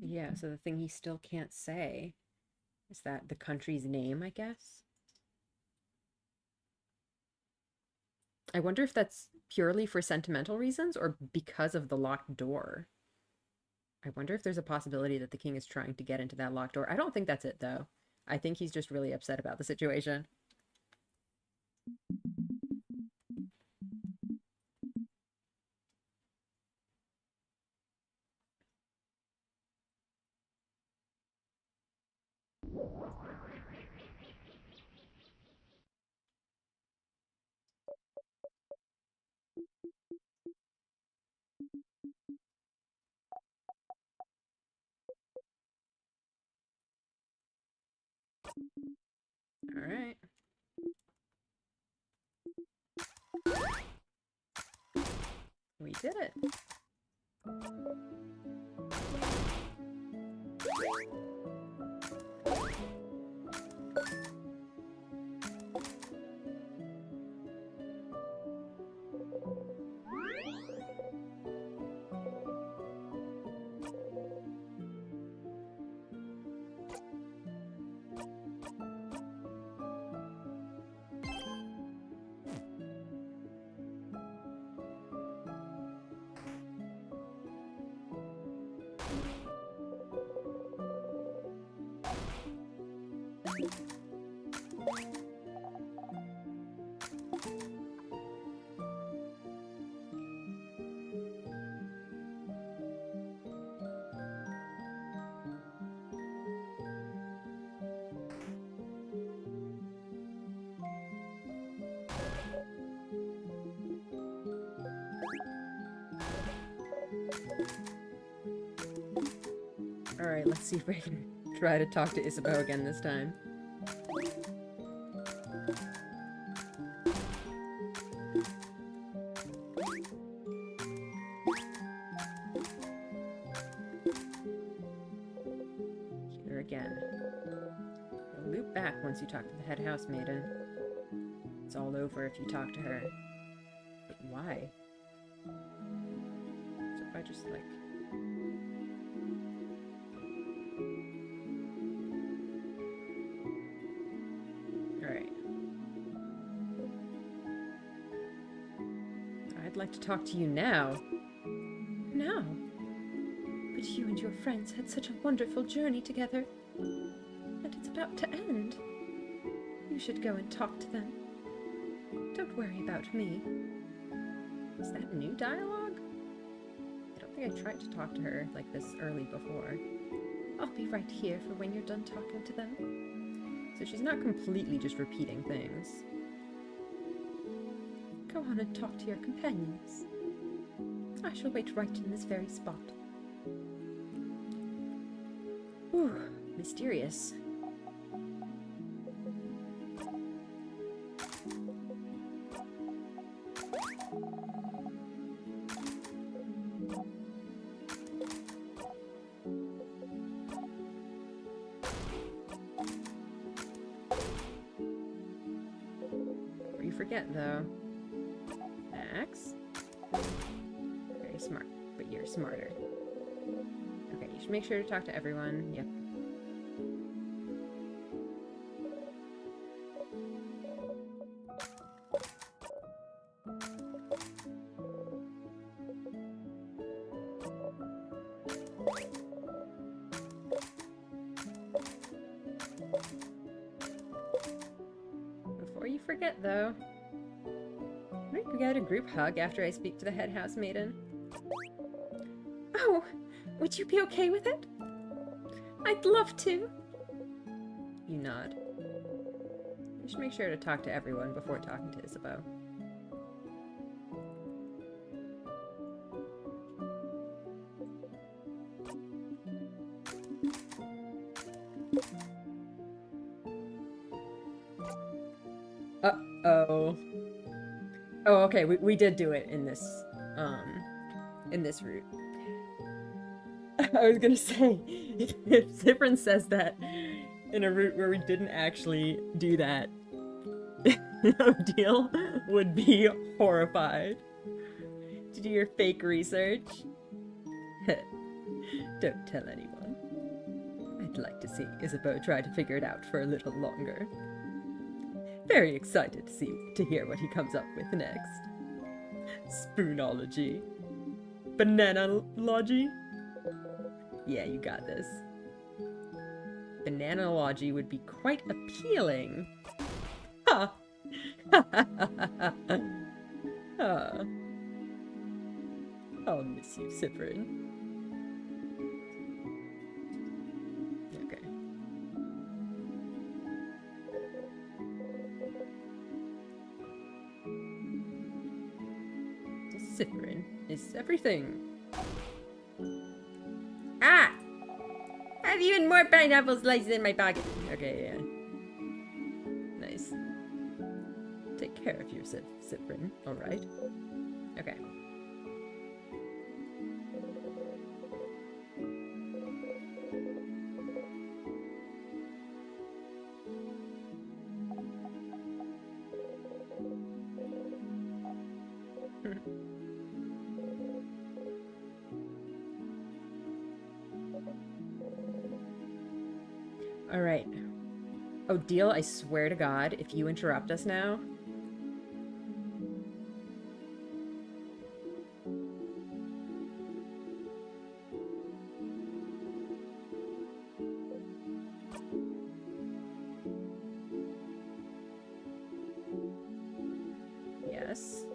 Yeah, so the thing he still can't say is that the country's name, I guess? I wonder if that's purely for sentimental reasons or because of the locked door. I wonder if there's a possibility that the king is trying to get into that locked door. I don't think that's it, though. I think he's just really upset about the situation. All right. We did it. Alright, let's see if we can try to talk to Isabeau again this time. Here again. You'll loop back once you talk to the head housemaiden. It's all over if you talk to her. But why? So if I just, like... Alright. I'd like to talk to you now. Now? But you and your friends had such a wonderful journey together. And it's about to end. You should go and talk to them. Don't worry about me. Is that new dialogue? I don't think I tried to talk to her like this early before. I'll be right here for when you're done talking to them. So she's not completely just repeating things. Go on and talk to your companions. I shall wait right in this very spot. Whew, mysterious. Before you forget, though, Max? Very smart, but you're smarter. Okay, you should make sure to talk to everyone. Yep. Before you forget, though, might we get a group hug after I speak to the head housemaiden? Oh, would you be okay with it? I'd love to. You nod. You should make sure to talk to everyone before talking to Isabeau. Uh-oh. Oh, okay, we did do it in this route. I was gonna say, if Siffrin says that in a route where we didn't actually do that, Odile would be horrified. Did you do your fake research? Don't tell anyone. I'd like to see Isabeau try to figure it out for a little longer. Very excited to hear what he comes up with next. Spoonology. Bananalogy? Yeah, you got this. Bananalogy would be quite appealing. Ha! Ah. I'll miss you, Siffrin. Okay. Siffrin is everything. Ah! I have even more pineapple slices in my pocket. Okay, yeah. Nice. Take care of yourself, Siffrin, alright? Okay. Alright. Odile, I swear to God, if you interrupt us now... guess.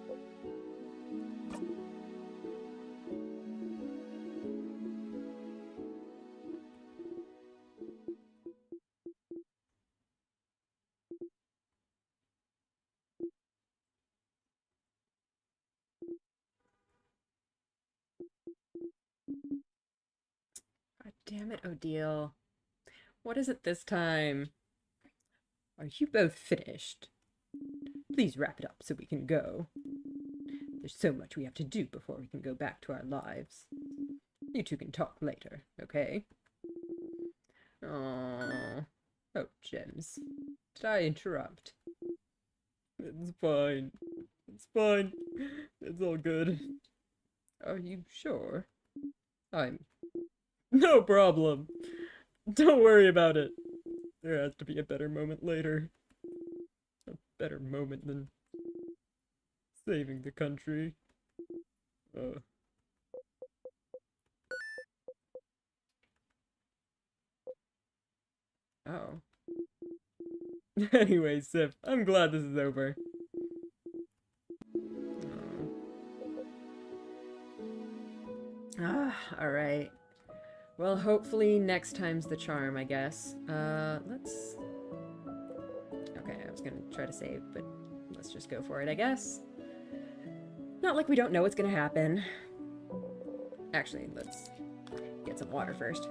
God damn it, Odile. What is it this time? Are you both finished? Please wrap it up so we can go. There's so much we have to do before we can go back to our lives. You two can talk later, okay? Aww. Oh, Gems. Did I interrupt? It's fine. It's fine. It's all good. Are you sure? I'm... No problem. Don't worry about it. There has to be a better moment later. A better moment than saving the country. Oh. Anyway, Sif, I'm glad this is over. Alright. Well, hopefully next time's the charm, I guess. Let's... Okay, I was gonna try to save, but let's just go for it, I guess. Not like we don't know what's gonna happen. Actually, let's get some water first.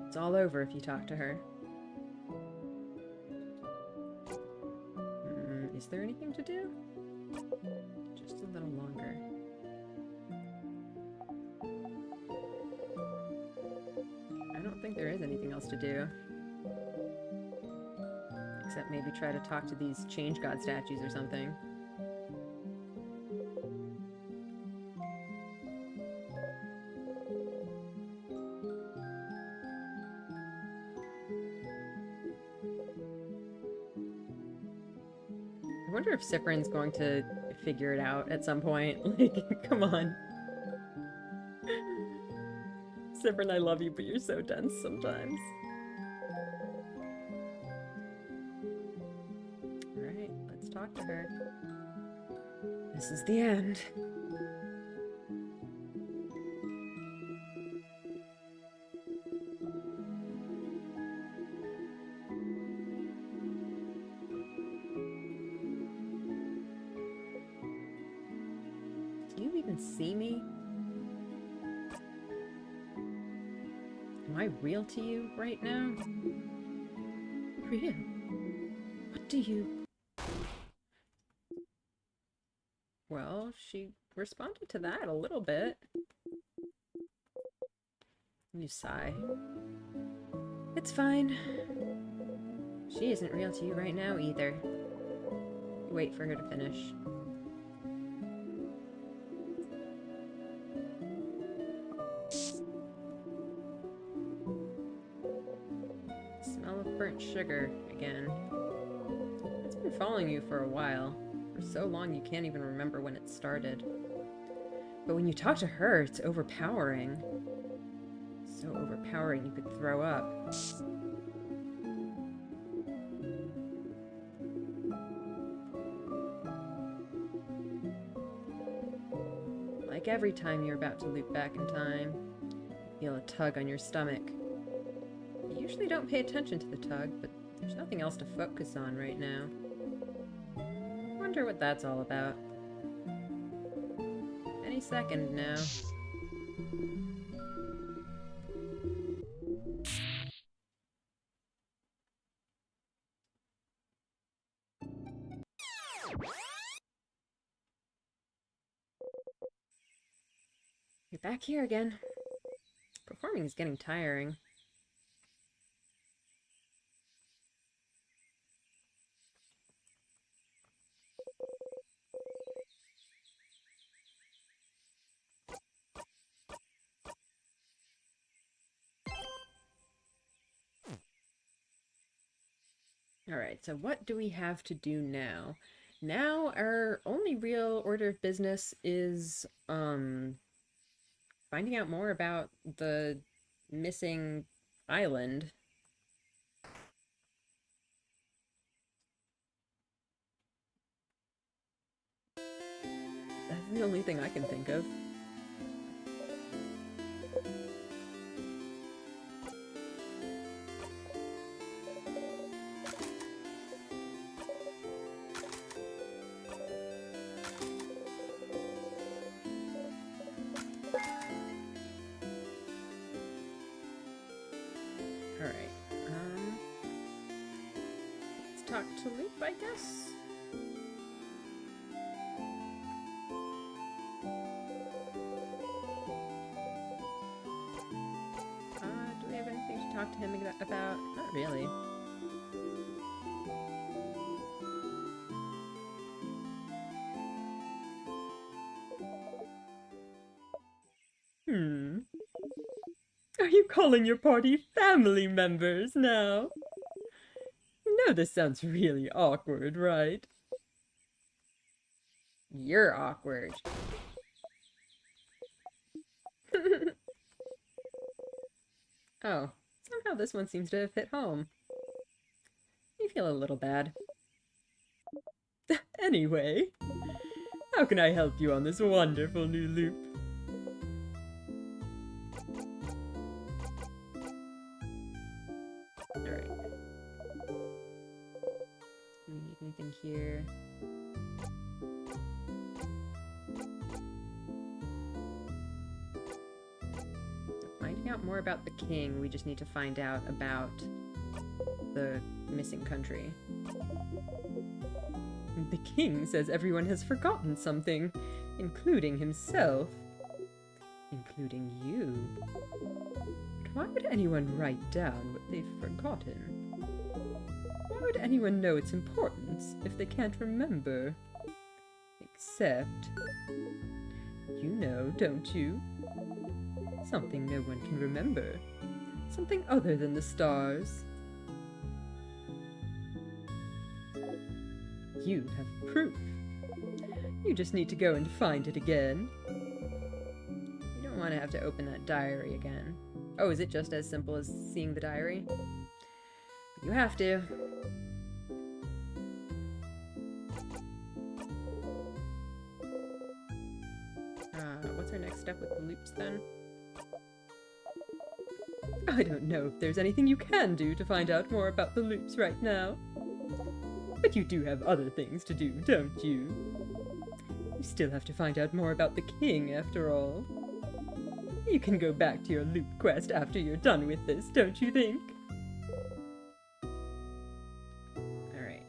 It's all over if you talk to her. Is there anything to do? Just a little longer. I don't think there is anything else to do. Except maybe try to talk to these change god statues or something. I wonder if Siffrin's going to figure it out at some point. Like, come on. Siffrin, I love you, but you're so dense sometimes. Alright, let's talk to her. This is the end. Do you even see me? Am I real to you right now? Real? What do you... Well, she responded to that a little bit. You sigh. It's fine. She isn't real to you right now either. You wait for her to finish. Smell of burnt sugar again. It's been following you for a while. For so long you can't even remember when it started. But when you talk to her, it's overpowering. So overpowering you could throw up. Like every time you're about to loop back in time, you feel a tug on your stomach. You usually don't pay attention to the tug, but there's nothing else to focus on right now. Wonder what that's all about. Any second now. You're back here again. Performing is getting tiring. Alright, so what do we have to do now? Now our only real order of business is finding out more about the missing island. That's the only thing I can think of. Alright, let's talk to Loop, I guess? Do we have anything to talk to him about? Not really. Are you calling your party family members now? You know this sounds really awkward, right? You're awkward. Oh, somehow this one seems to have hit home. You feel a little bad. Anyway, how can I help you on this wonderful new loop? Alright. Do we need anything here? Finding out more about the king, we just need to find out about the missing country. The king says everyone has forgotten something, including himself. Including you. But why would anyone write down what they've forgotten? Why would anyone know its importance if they can't remember? Except... you know, don't you? Something no one can remember. Something other than the stars. You have proof. You just need to go and find it again. You don't want to have to open that diary again. Oh, is it just as simple as seeing the diary? You have to. What's our next step with the loops then? I don't know if there's anything you can do to find out more about the loops right now. But you do have other things to do, don't you? You still have to find out more about the king, after all. You can go back to your loop quest after you're done with this, don't you think? Alright,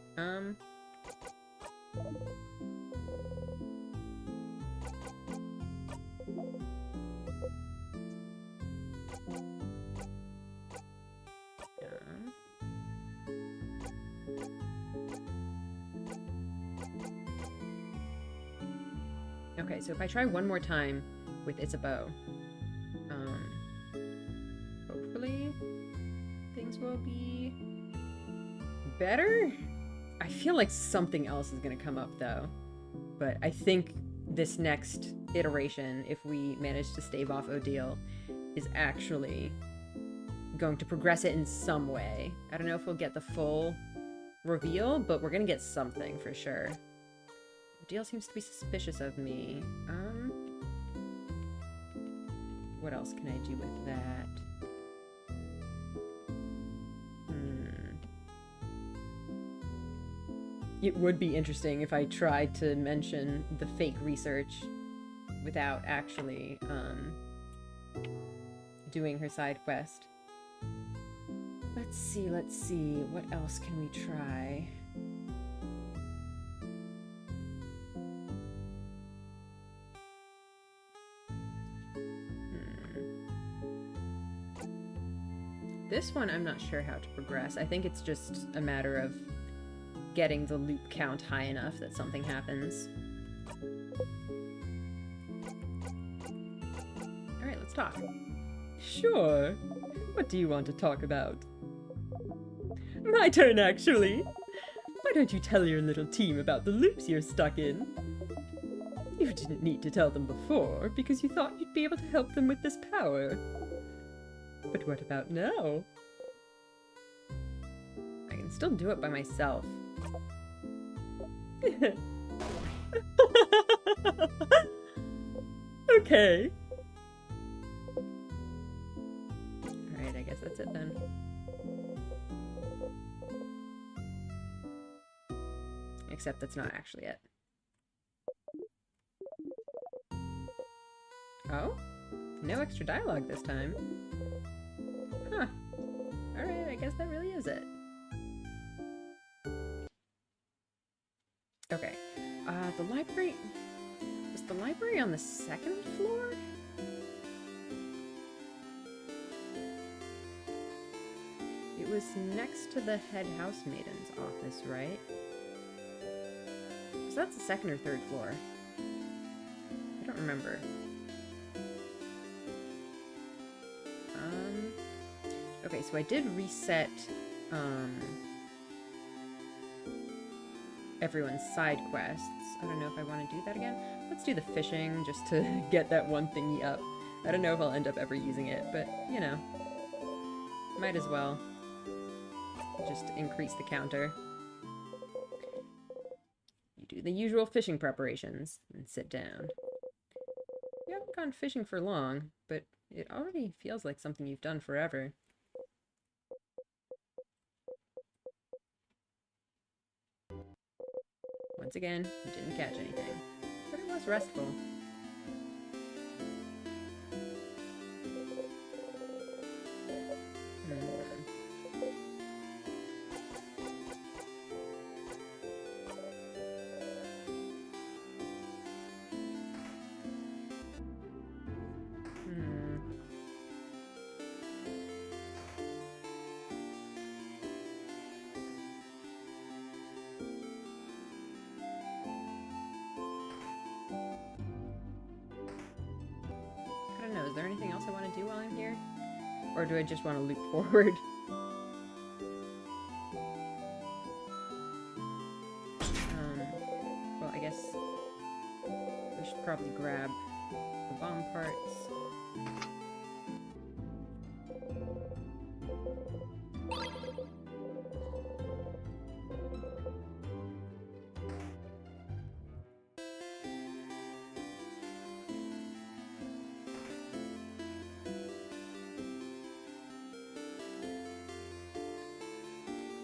okay, so if I try one more time with It's a Bow, hopefully things will be better? I feel like something else is gonna come up though, but I think this next iteration, if we manage to stave off Odile, is actually going to progress it in some way. I don't know if we'll get the full reveal, but we're gonna get something for sure. Odile seems to be suspicious of me. What else can I do with that? It would be interesting if I tried to mention the fake research without actually, doing her side quest. Let's see, what else can we try? This one I'm not sure how to progress. I think it's just a matter of getting the loop count high enough that something happens. Alright, let's talk. Sure. What do you want to talk about? My turn, actually. Why don't you tell your little team about the loops you're stuck in? You didn't need to tell them before, because you thought you'd be able to help them with this power. But what about now? I can still do it by myself. Okay. Alright, I guess that's it then. Except that's not actually it. Oh? No extra dialogue this time. Huh. Alright, I guess that really is it. Okay. The library... Was the library on the second floor? It was next to the head housemaiden's office, right? So that's the second or third floor. I don't remember. Okay, so I did reset, everyone's side quests. I don't know if I want to do that again. Let's do the fishing just to get that one thingy up. I don't know if I'll end up ever using it, but, you know. Might as well. Just increase the counter. You do the usual fishing preparations and sit down. You haven't gone fishing for long, but it already feels like something you've done forever. Once again, you didn't catch anything, but it was restful. Is there anything else I want to do while I'm here? Or do I just want to loop forward? Well, I guess we should probably grab the bomb parts.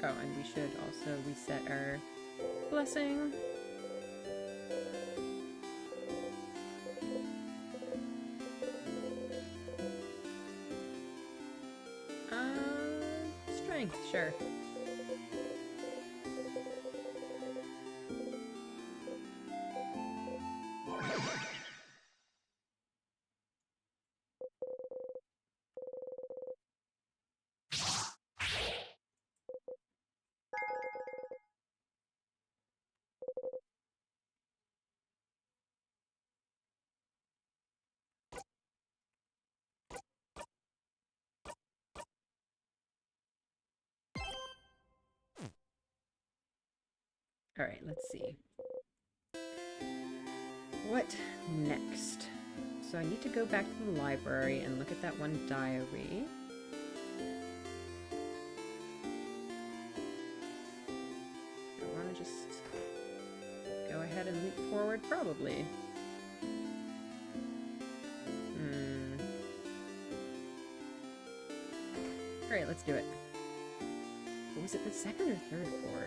Oh, and we should also reset our blessing. Strength, sure. Alright, let's see. What next? So I need to go back to the library and look at that one diary. I want to just go ahead and leap forward, probably. Alright, let's do it. What was it, the second or third floor?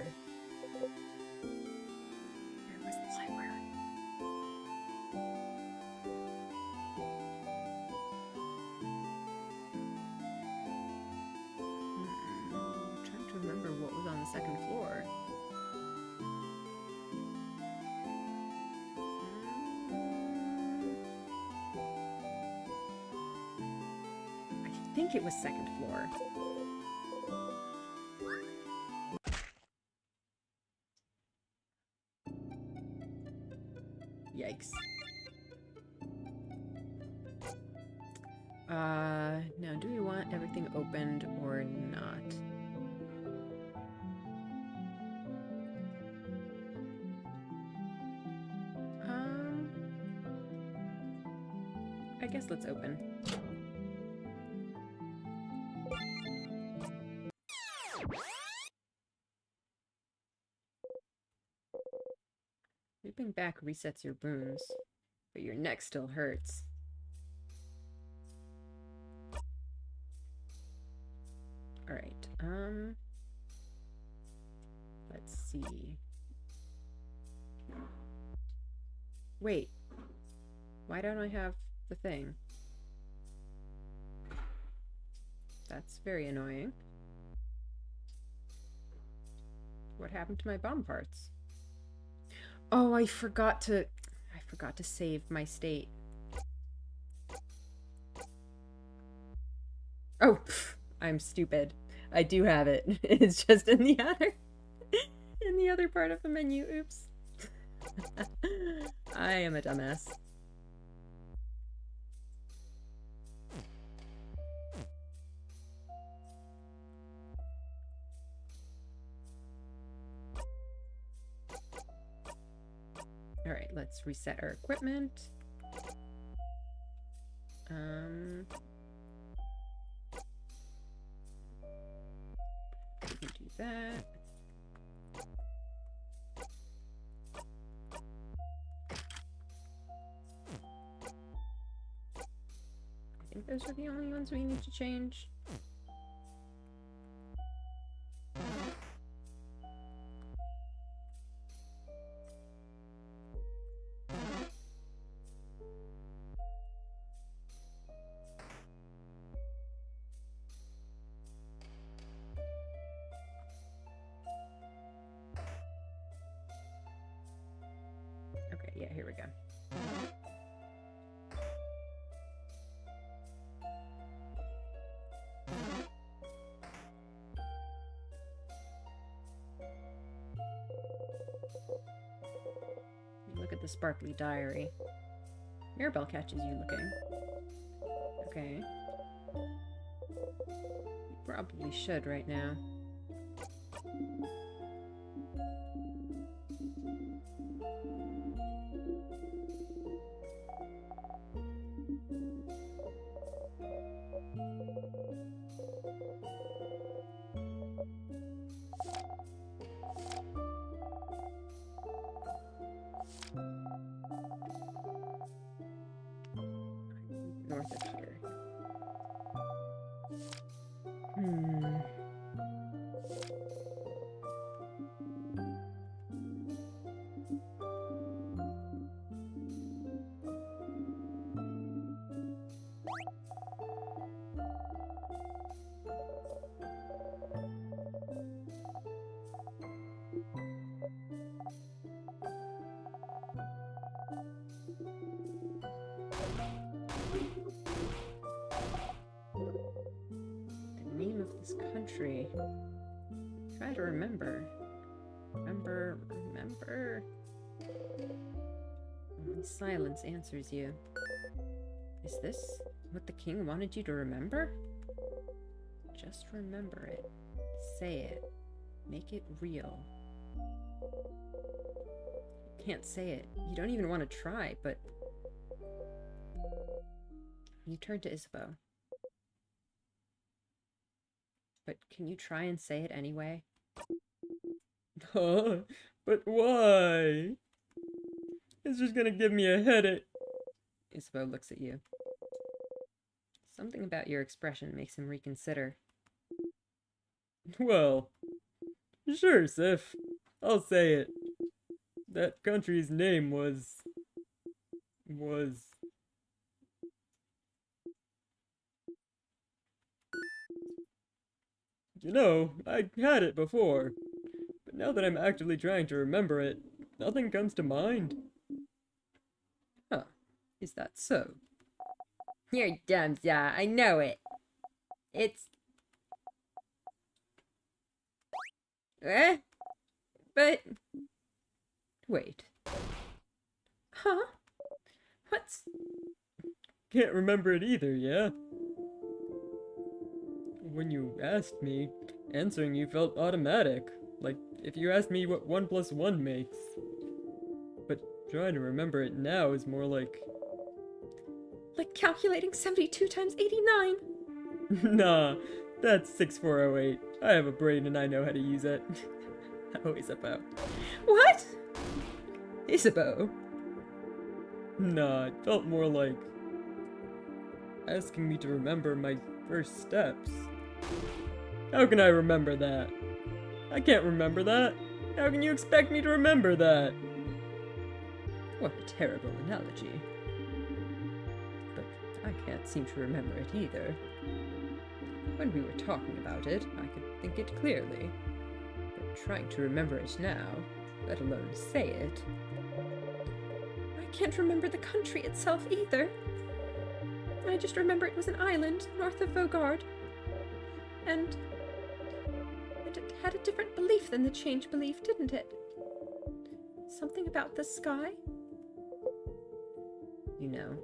Where was the library? I'm trying to remember what was on the second floor. I think it was second floor. Yikes. Now, do we want everything opened or not? I guess let's open. Looping back resets your wounds, but your neck still hurts. Alright, let's see. Wait, why don't I have the thing? That's very annoying. What happened to my bomb parts? Oh, I forgot to save my state. Oh, pff, I'm stupid. I do have it. It's just in the other part of the menu. Oops. I am a dumbass. Alright, let's reset our equipment. We do that. I think those are the only ones we need to change. Okay, yeah, here we go. Look at the sparkly diary. Mirabelle catches you looking. Okay. You probably should right now. North of here. The name of this country. Try to remember. Remember. Only silence answers you. Is this what the king wanted you to remember? Just remember it. Say it. Make it real. You can't say it. You don't even want to try, but... You turn to Isabeau. But can you try and say it anyway? Huh? But why? It's just gonna give me a headache. Isabeau looks at you. Something about your expression makes him reconsider. Well, sure, Sif. I'll say it. That country's name was... You know, I had it before. But now that I'm actually trying to remember it, nothing comes to mind. Huh. Is that so? You're dumb, Zah. I know it. It's... But... Wait. Huh? What's... Can't remember it either, yeah? When you asked me, answering you felt automatic. Like, if you asked me what 1 + 1 makes. But trying to remember it now is more like... Like calculating 72 times 89. Nah, that's 6408. I have a brain and I know how to use it. Oh, Isabeau. What? Isabeau? Nah, it felt more like asking me to remember my first steps. How can I remember that? I can't remember that. How can you expect me to remember that? What a terrible analogy. But I can't seem to remember it either. When we were talking about it, I could think it clearly. But trying to remember it now, let alone say it... I can't remember the country itself either. I just remember it was an island north of Vogard. And it had a different belief than the change belief, didn't it? Something about the sky? You know,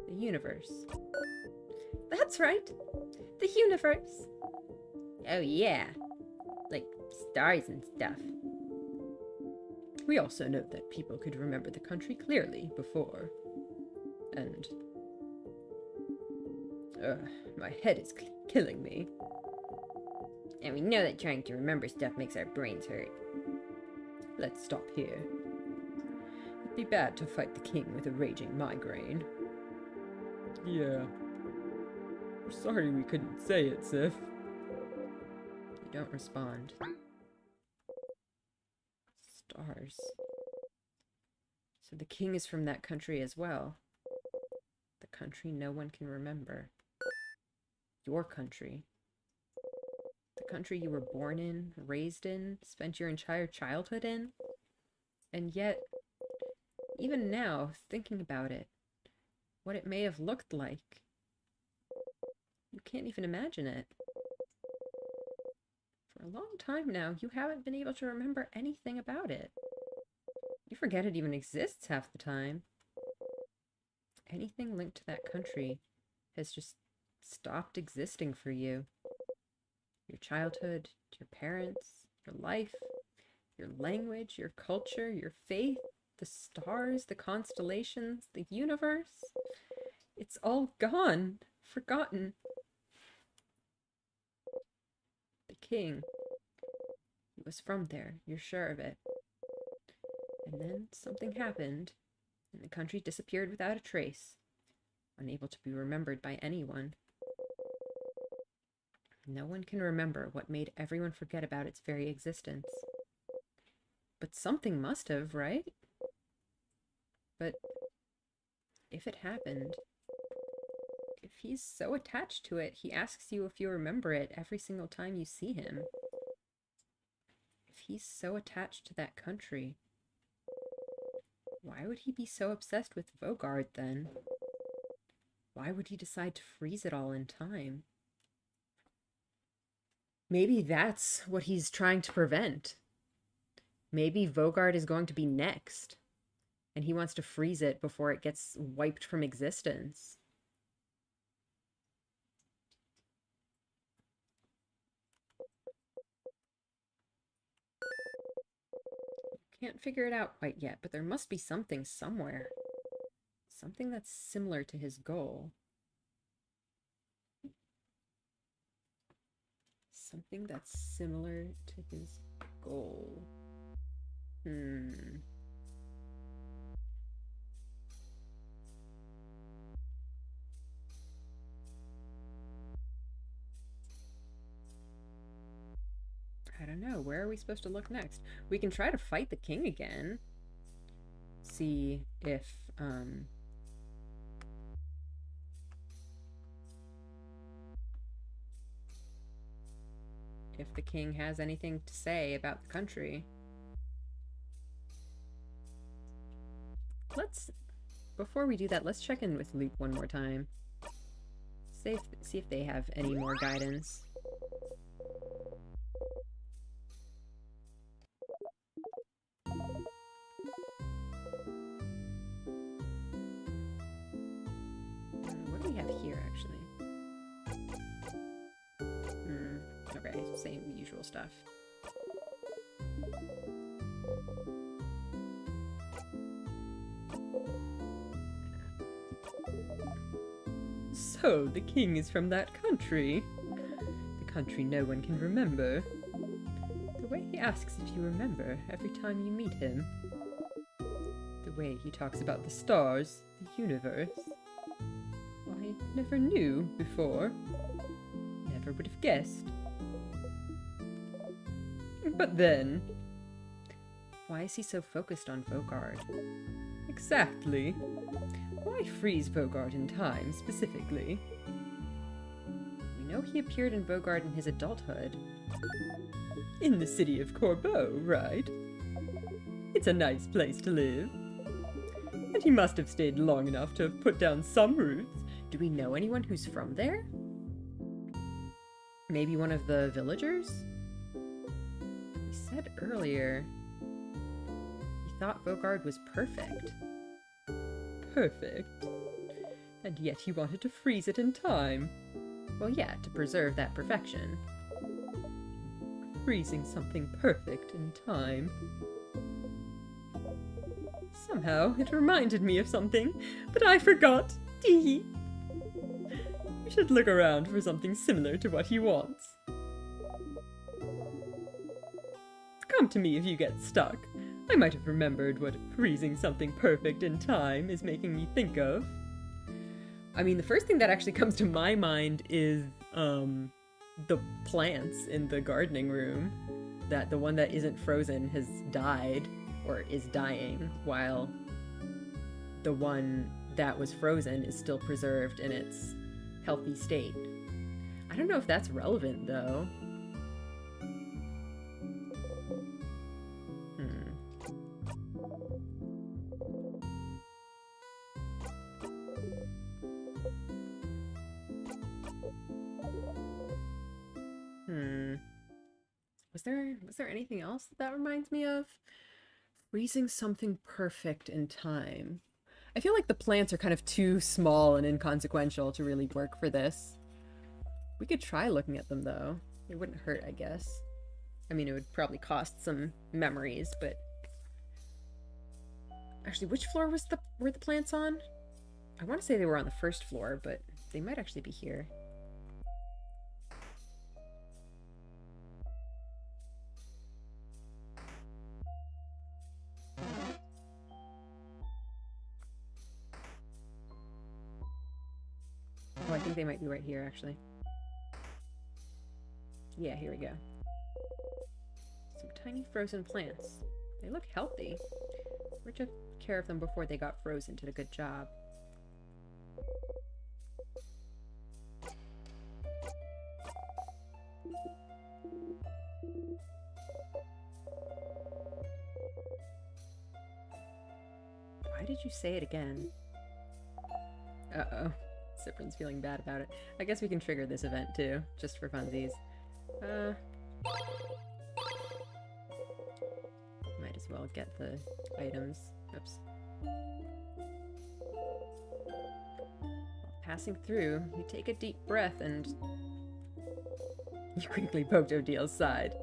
the universe. That's right. The universe. Oh yeah. Like stars and stuff. We also know that people could remember the country clearly before. And... my head is killing me. And we know that trying to remember stuff makes our brains hurt. Let's stop here. It'd be bad to fight the king with a raging migraine. Yeah. We're sorry we couldn't say it, Sif. You don't respond. Stars. So the king is from that country as well. The country no one can remember. Your country. The country you were born in, raised in, spent your entire childhood in. And yet, even now, thinking about it, what it may have looked like, you can't even imagine it. For a long time now, you haven't been able to remember anything about it. You forget it even exists half the time. Anything linked to that country has just stopped existing for you. Your childhood, your parents, your life, your language, your culture, your faith, the stars, the constellations, the universe. It's all gone, forgotten. The king, he was from there, you're sure of it. And then something happened, and the country disappeared without a trace, unable to be remembered by anyone. No one can remember what made everyone forget about its very existence. But something must have, right? But if it happened, if he's so attached to it, he asks you if you remember it every single time you see him. If he's so attached to that country, why would he be so obsessed with Vogard then? Why would he decide to freeze it all in time? Maybe that's what he's trying to prevent. Maybe Vogard is going to be next, and he wants to freeze it before it gets wiped from existence. Can't figure it out quite yet, but there must be something somewhere. Something that's similar to his goal. Something that's similar to his goal. I don't know. Where are we supposed to look next? We can try to fight the king again. See if the king has anything to say about the country. Before we do that, let's check in with Luke one more time. See if they have any more guidance. What do we have here, actually? Okay, same usual stuff. Oh, the king is from that country. The country no one can remember. The way he asks if you remember every time you meet him. The way he talks about the stars, the universe. I never knew before. Never would have guessed. But then... Why is he so focused on Vogard? Exactly. Why freeze Vogard in time, specifically? We know he appeared in Vogard in his adulthood. In the city of Corbeau, right? It's a nice place to live. And he must have stayed long enough to have put down some roots. Do we know anyone who's from there? Maybe one of the villagers? He said earlier he thought Vogard was perfect. Perfect. And yet he wanted to freeze it in time. Well, yeah, to preserve that perfection. Freezing something perfect in time. Somehow it reminded me of something, but I forgot. Tee. We should look around for something similar to what he wants. Come to me if you get stuck. I might have remembered what freezing something perfect in time is making me think of. I mean, the first thing that actually comes to my mind is, the plants in the gardening room. that the one that isn't frozen has died, or is dying, while the one that was frozen is still preserved in its healthy state. I don't know if that's relevant, though. Was there anything else that reminds me of? Freezing something perfect in time. I feel like the plants are kind of too small and inconsequential to really work for this. We could try looking at them, though. It wouldn't hurt, I guess. I mean, it would probably cost some memories, but... Actually, which floor were the plants on? I want to say they were on the first floor, but they might actually be here. Oh, I think they might be right here, actually. Yeah, here we go. Some tiny frozen plants. They look healthy. We took care of them before they got frozen. Did a good job. Why did you say it again? Uh-oh. Siffrin's feeling bad about it. I guess we can trigger this event too, just for funsies. Might as well get the items. Oops. Passing through, you take a deep breath and... You quickly poked Odil's side.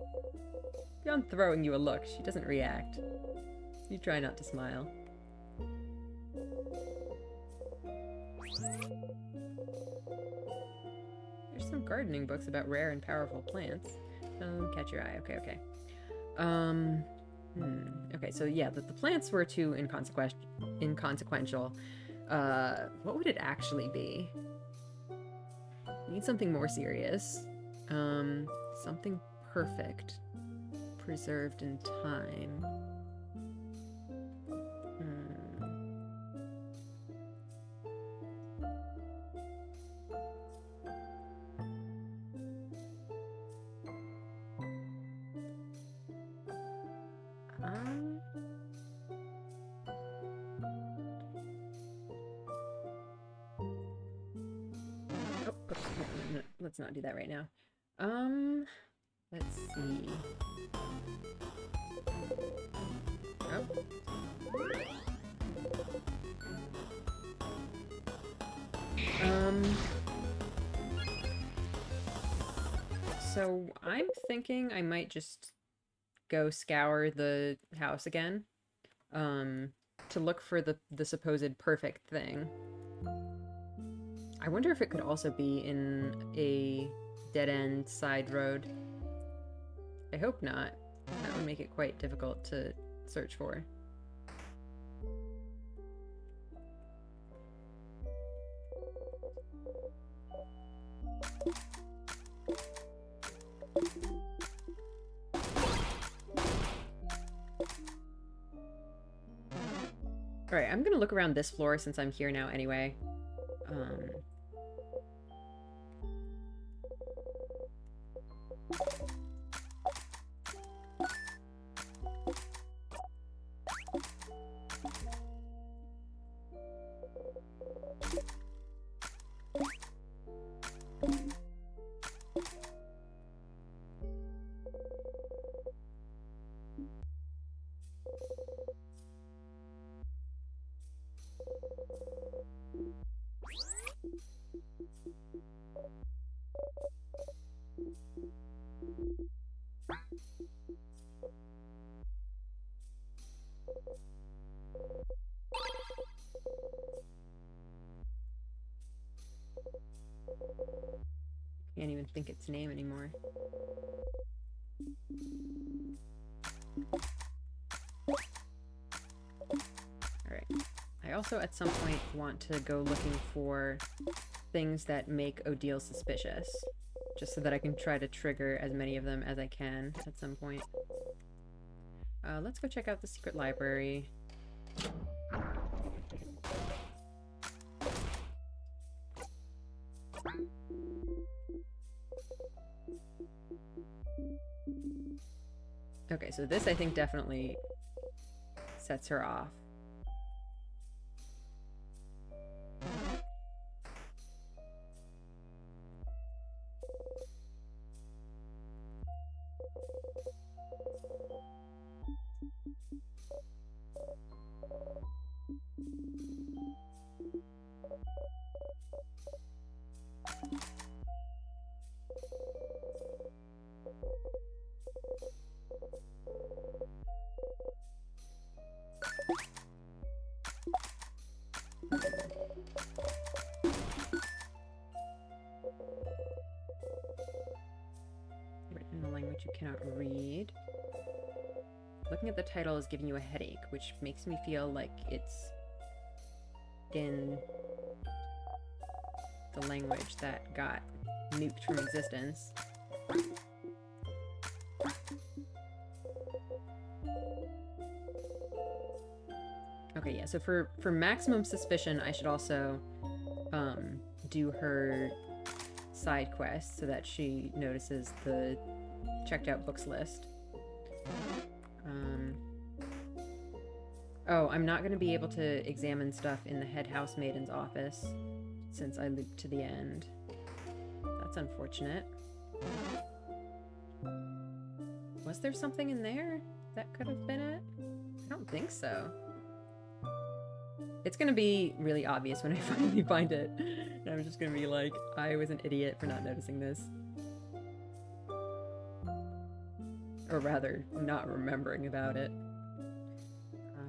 Beyond throwing you a look, she doesn't react. You try not to smile. There's some gardening books about rare and powerful plants. Catch your eye. Okay, okay. Okay, so yeah, the plants were too inconsequential. What would it actually be? Need something more serious. Something perfect. Preserved in time. No, let's not do that right now. Let's see. Oh. So I'm thinking I might just go scour the house again, to look for the supposed perfect thing. I wonder if it could also be in a dead-end side road. I hope not. That would make it quite difficult to search for. Alright, I'm gonna look around this floor since I'm here now anyway. Can't even think its name anymore. Alright. I also at some point want to go looking for things that make Odile suspicious. Just so that I can try to trigger as many of them as I can at some point. Let's go check out the secret library. Okay, so this I think definitely sets her off. Written in a language you cannot read. Looking at the title is giving you a headache, which makes me feel like it's in the language that got nuked from existence. Okay, yeah, so for maximum suspicion, I should also do her side quest so that she notices the checked out books list. Oh, I'm not going to be able to examine stuff in the head housemaiden's office since I looped to the end. That's unfortunate. Was there something in there that could have been it? I don't think so. It's gonna be really obvious when I finally find it. And I'm just gonna be like, I was an idiot for not noticing this. Or rather, not remembering about it.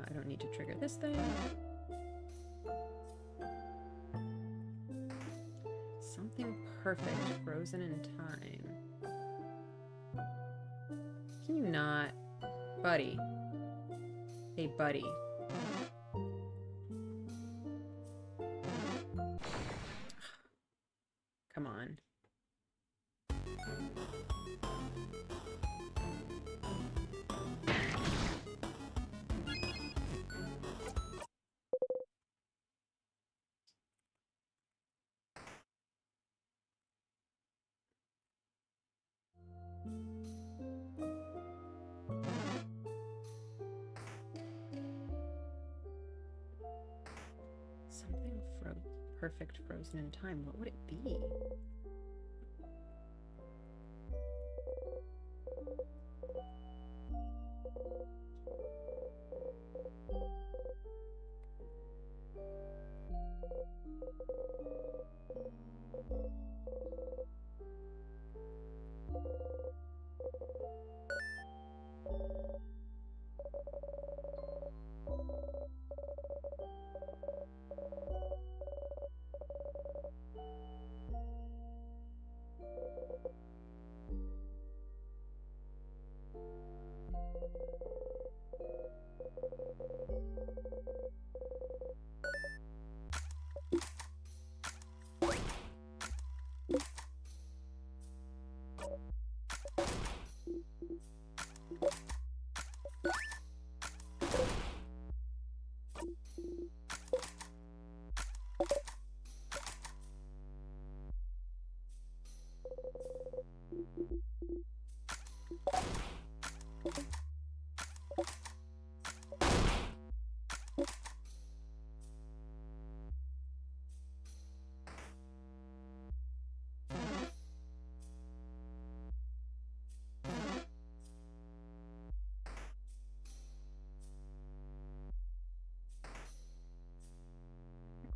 I don't need to trigger this thing. Something perfect frozen in time. Can you not? Buddy. Hey, buddy. Come on. Something perfect frozen in time. What would it be?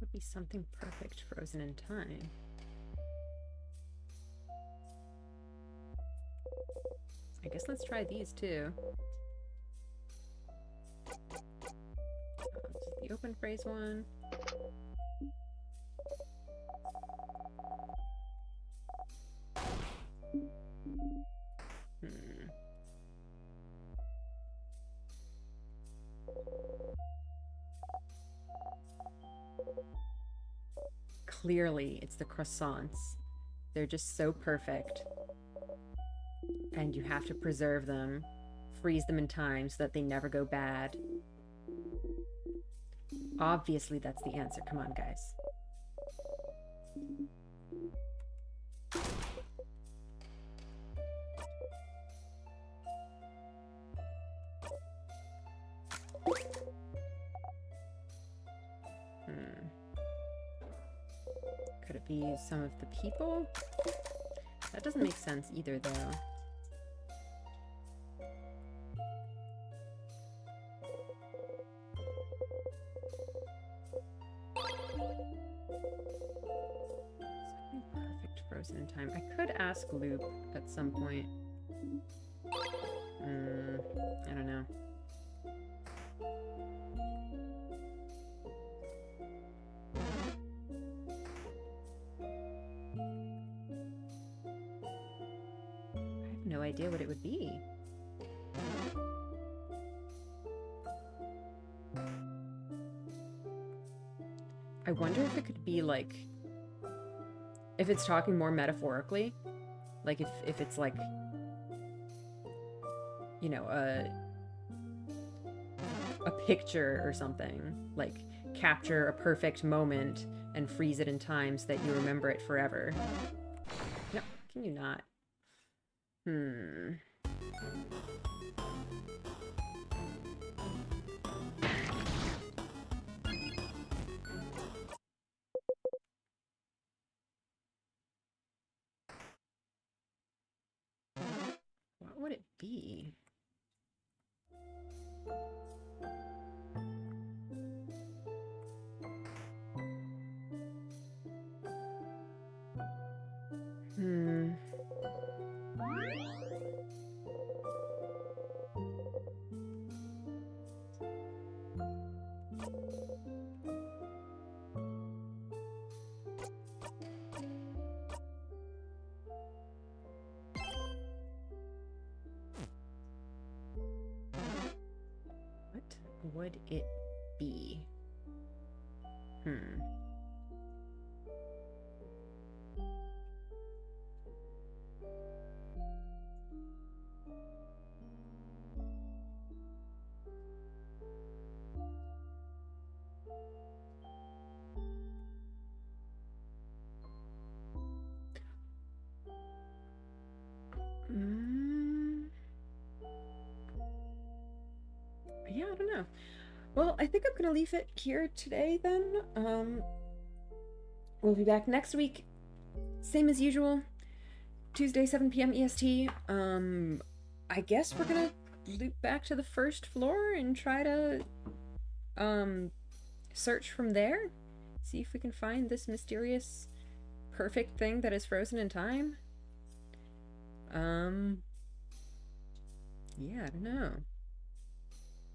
Would be something perfect frozen in time. I guess let's try these too. This is the open phrase one. Clearly, it's the croissants. They're just so perfect. And you have to preserve them, freeze them in time so that they never go bad. Obviously, that's the answer. Come on, guys. Could it be some of the people? That doesn't make sense either, though. Something perfect frozen in time. I could ask Loop at some point. I don't know. No idea what it would be. I wonder if it could be like, if it's talking more metaphorically, like if it's like, you know, a picture or something, like capture a perfect moment and freeze it in time so that you remember it forever. No, can you not? What would it be? What would it be? Yeah, I don't know. Well, I think I'm gonna leave it here today then. We'll be back next week. Same as usual. Tuesday, 7 p.m. EST. I guess we're gonna loop back to the first floor and try to search from there. See if we can find this mysterious perfect thing that is frozen in time. Yeah, I don't know.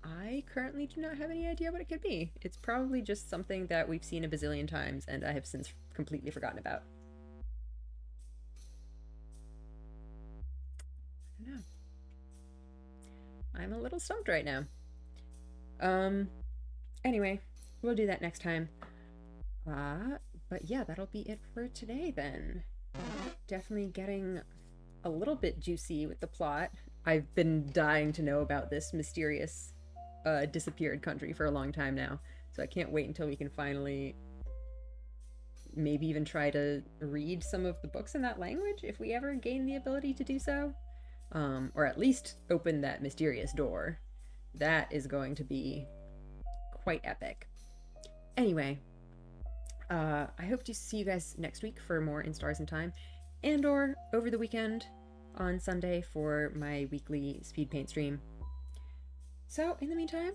I currently do not have any idea what it could be. It's probably just something that we've seen a bazillion times and I have since completely forgotten about. I don't know. I'm a little stumped right now. Anyway, we'll do that next time. But yeah, that'll be it for today then. Definitely getting a little bit juicy with the plot. I've been dying to know about this mysterious disappeared country for a long time now, so I can't wait until we can finally maybe even try to read some of the books in that language if we ever gain the ability to do so. Or at least open that mysterious door. That is going to be quite epic. Anyway, I hope to see you guys next week for more In Stars and Time, and or over the weekend on Sunday for my weekly speed paint stream. So in the meantime,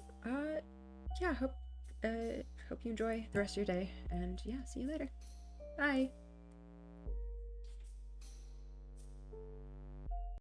yeah, hope you enjoy the rest of your day, and yeah, see you later. Bye.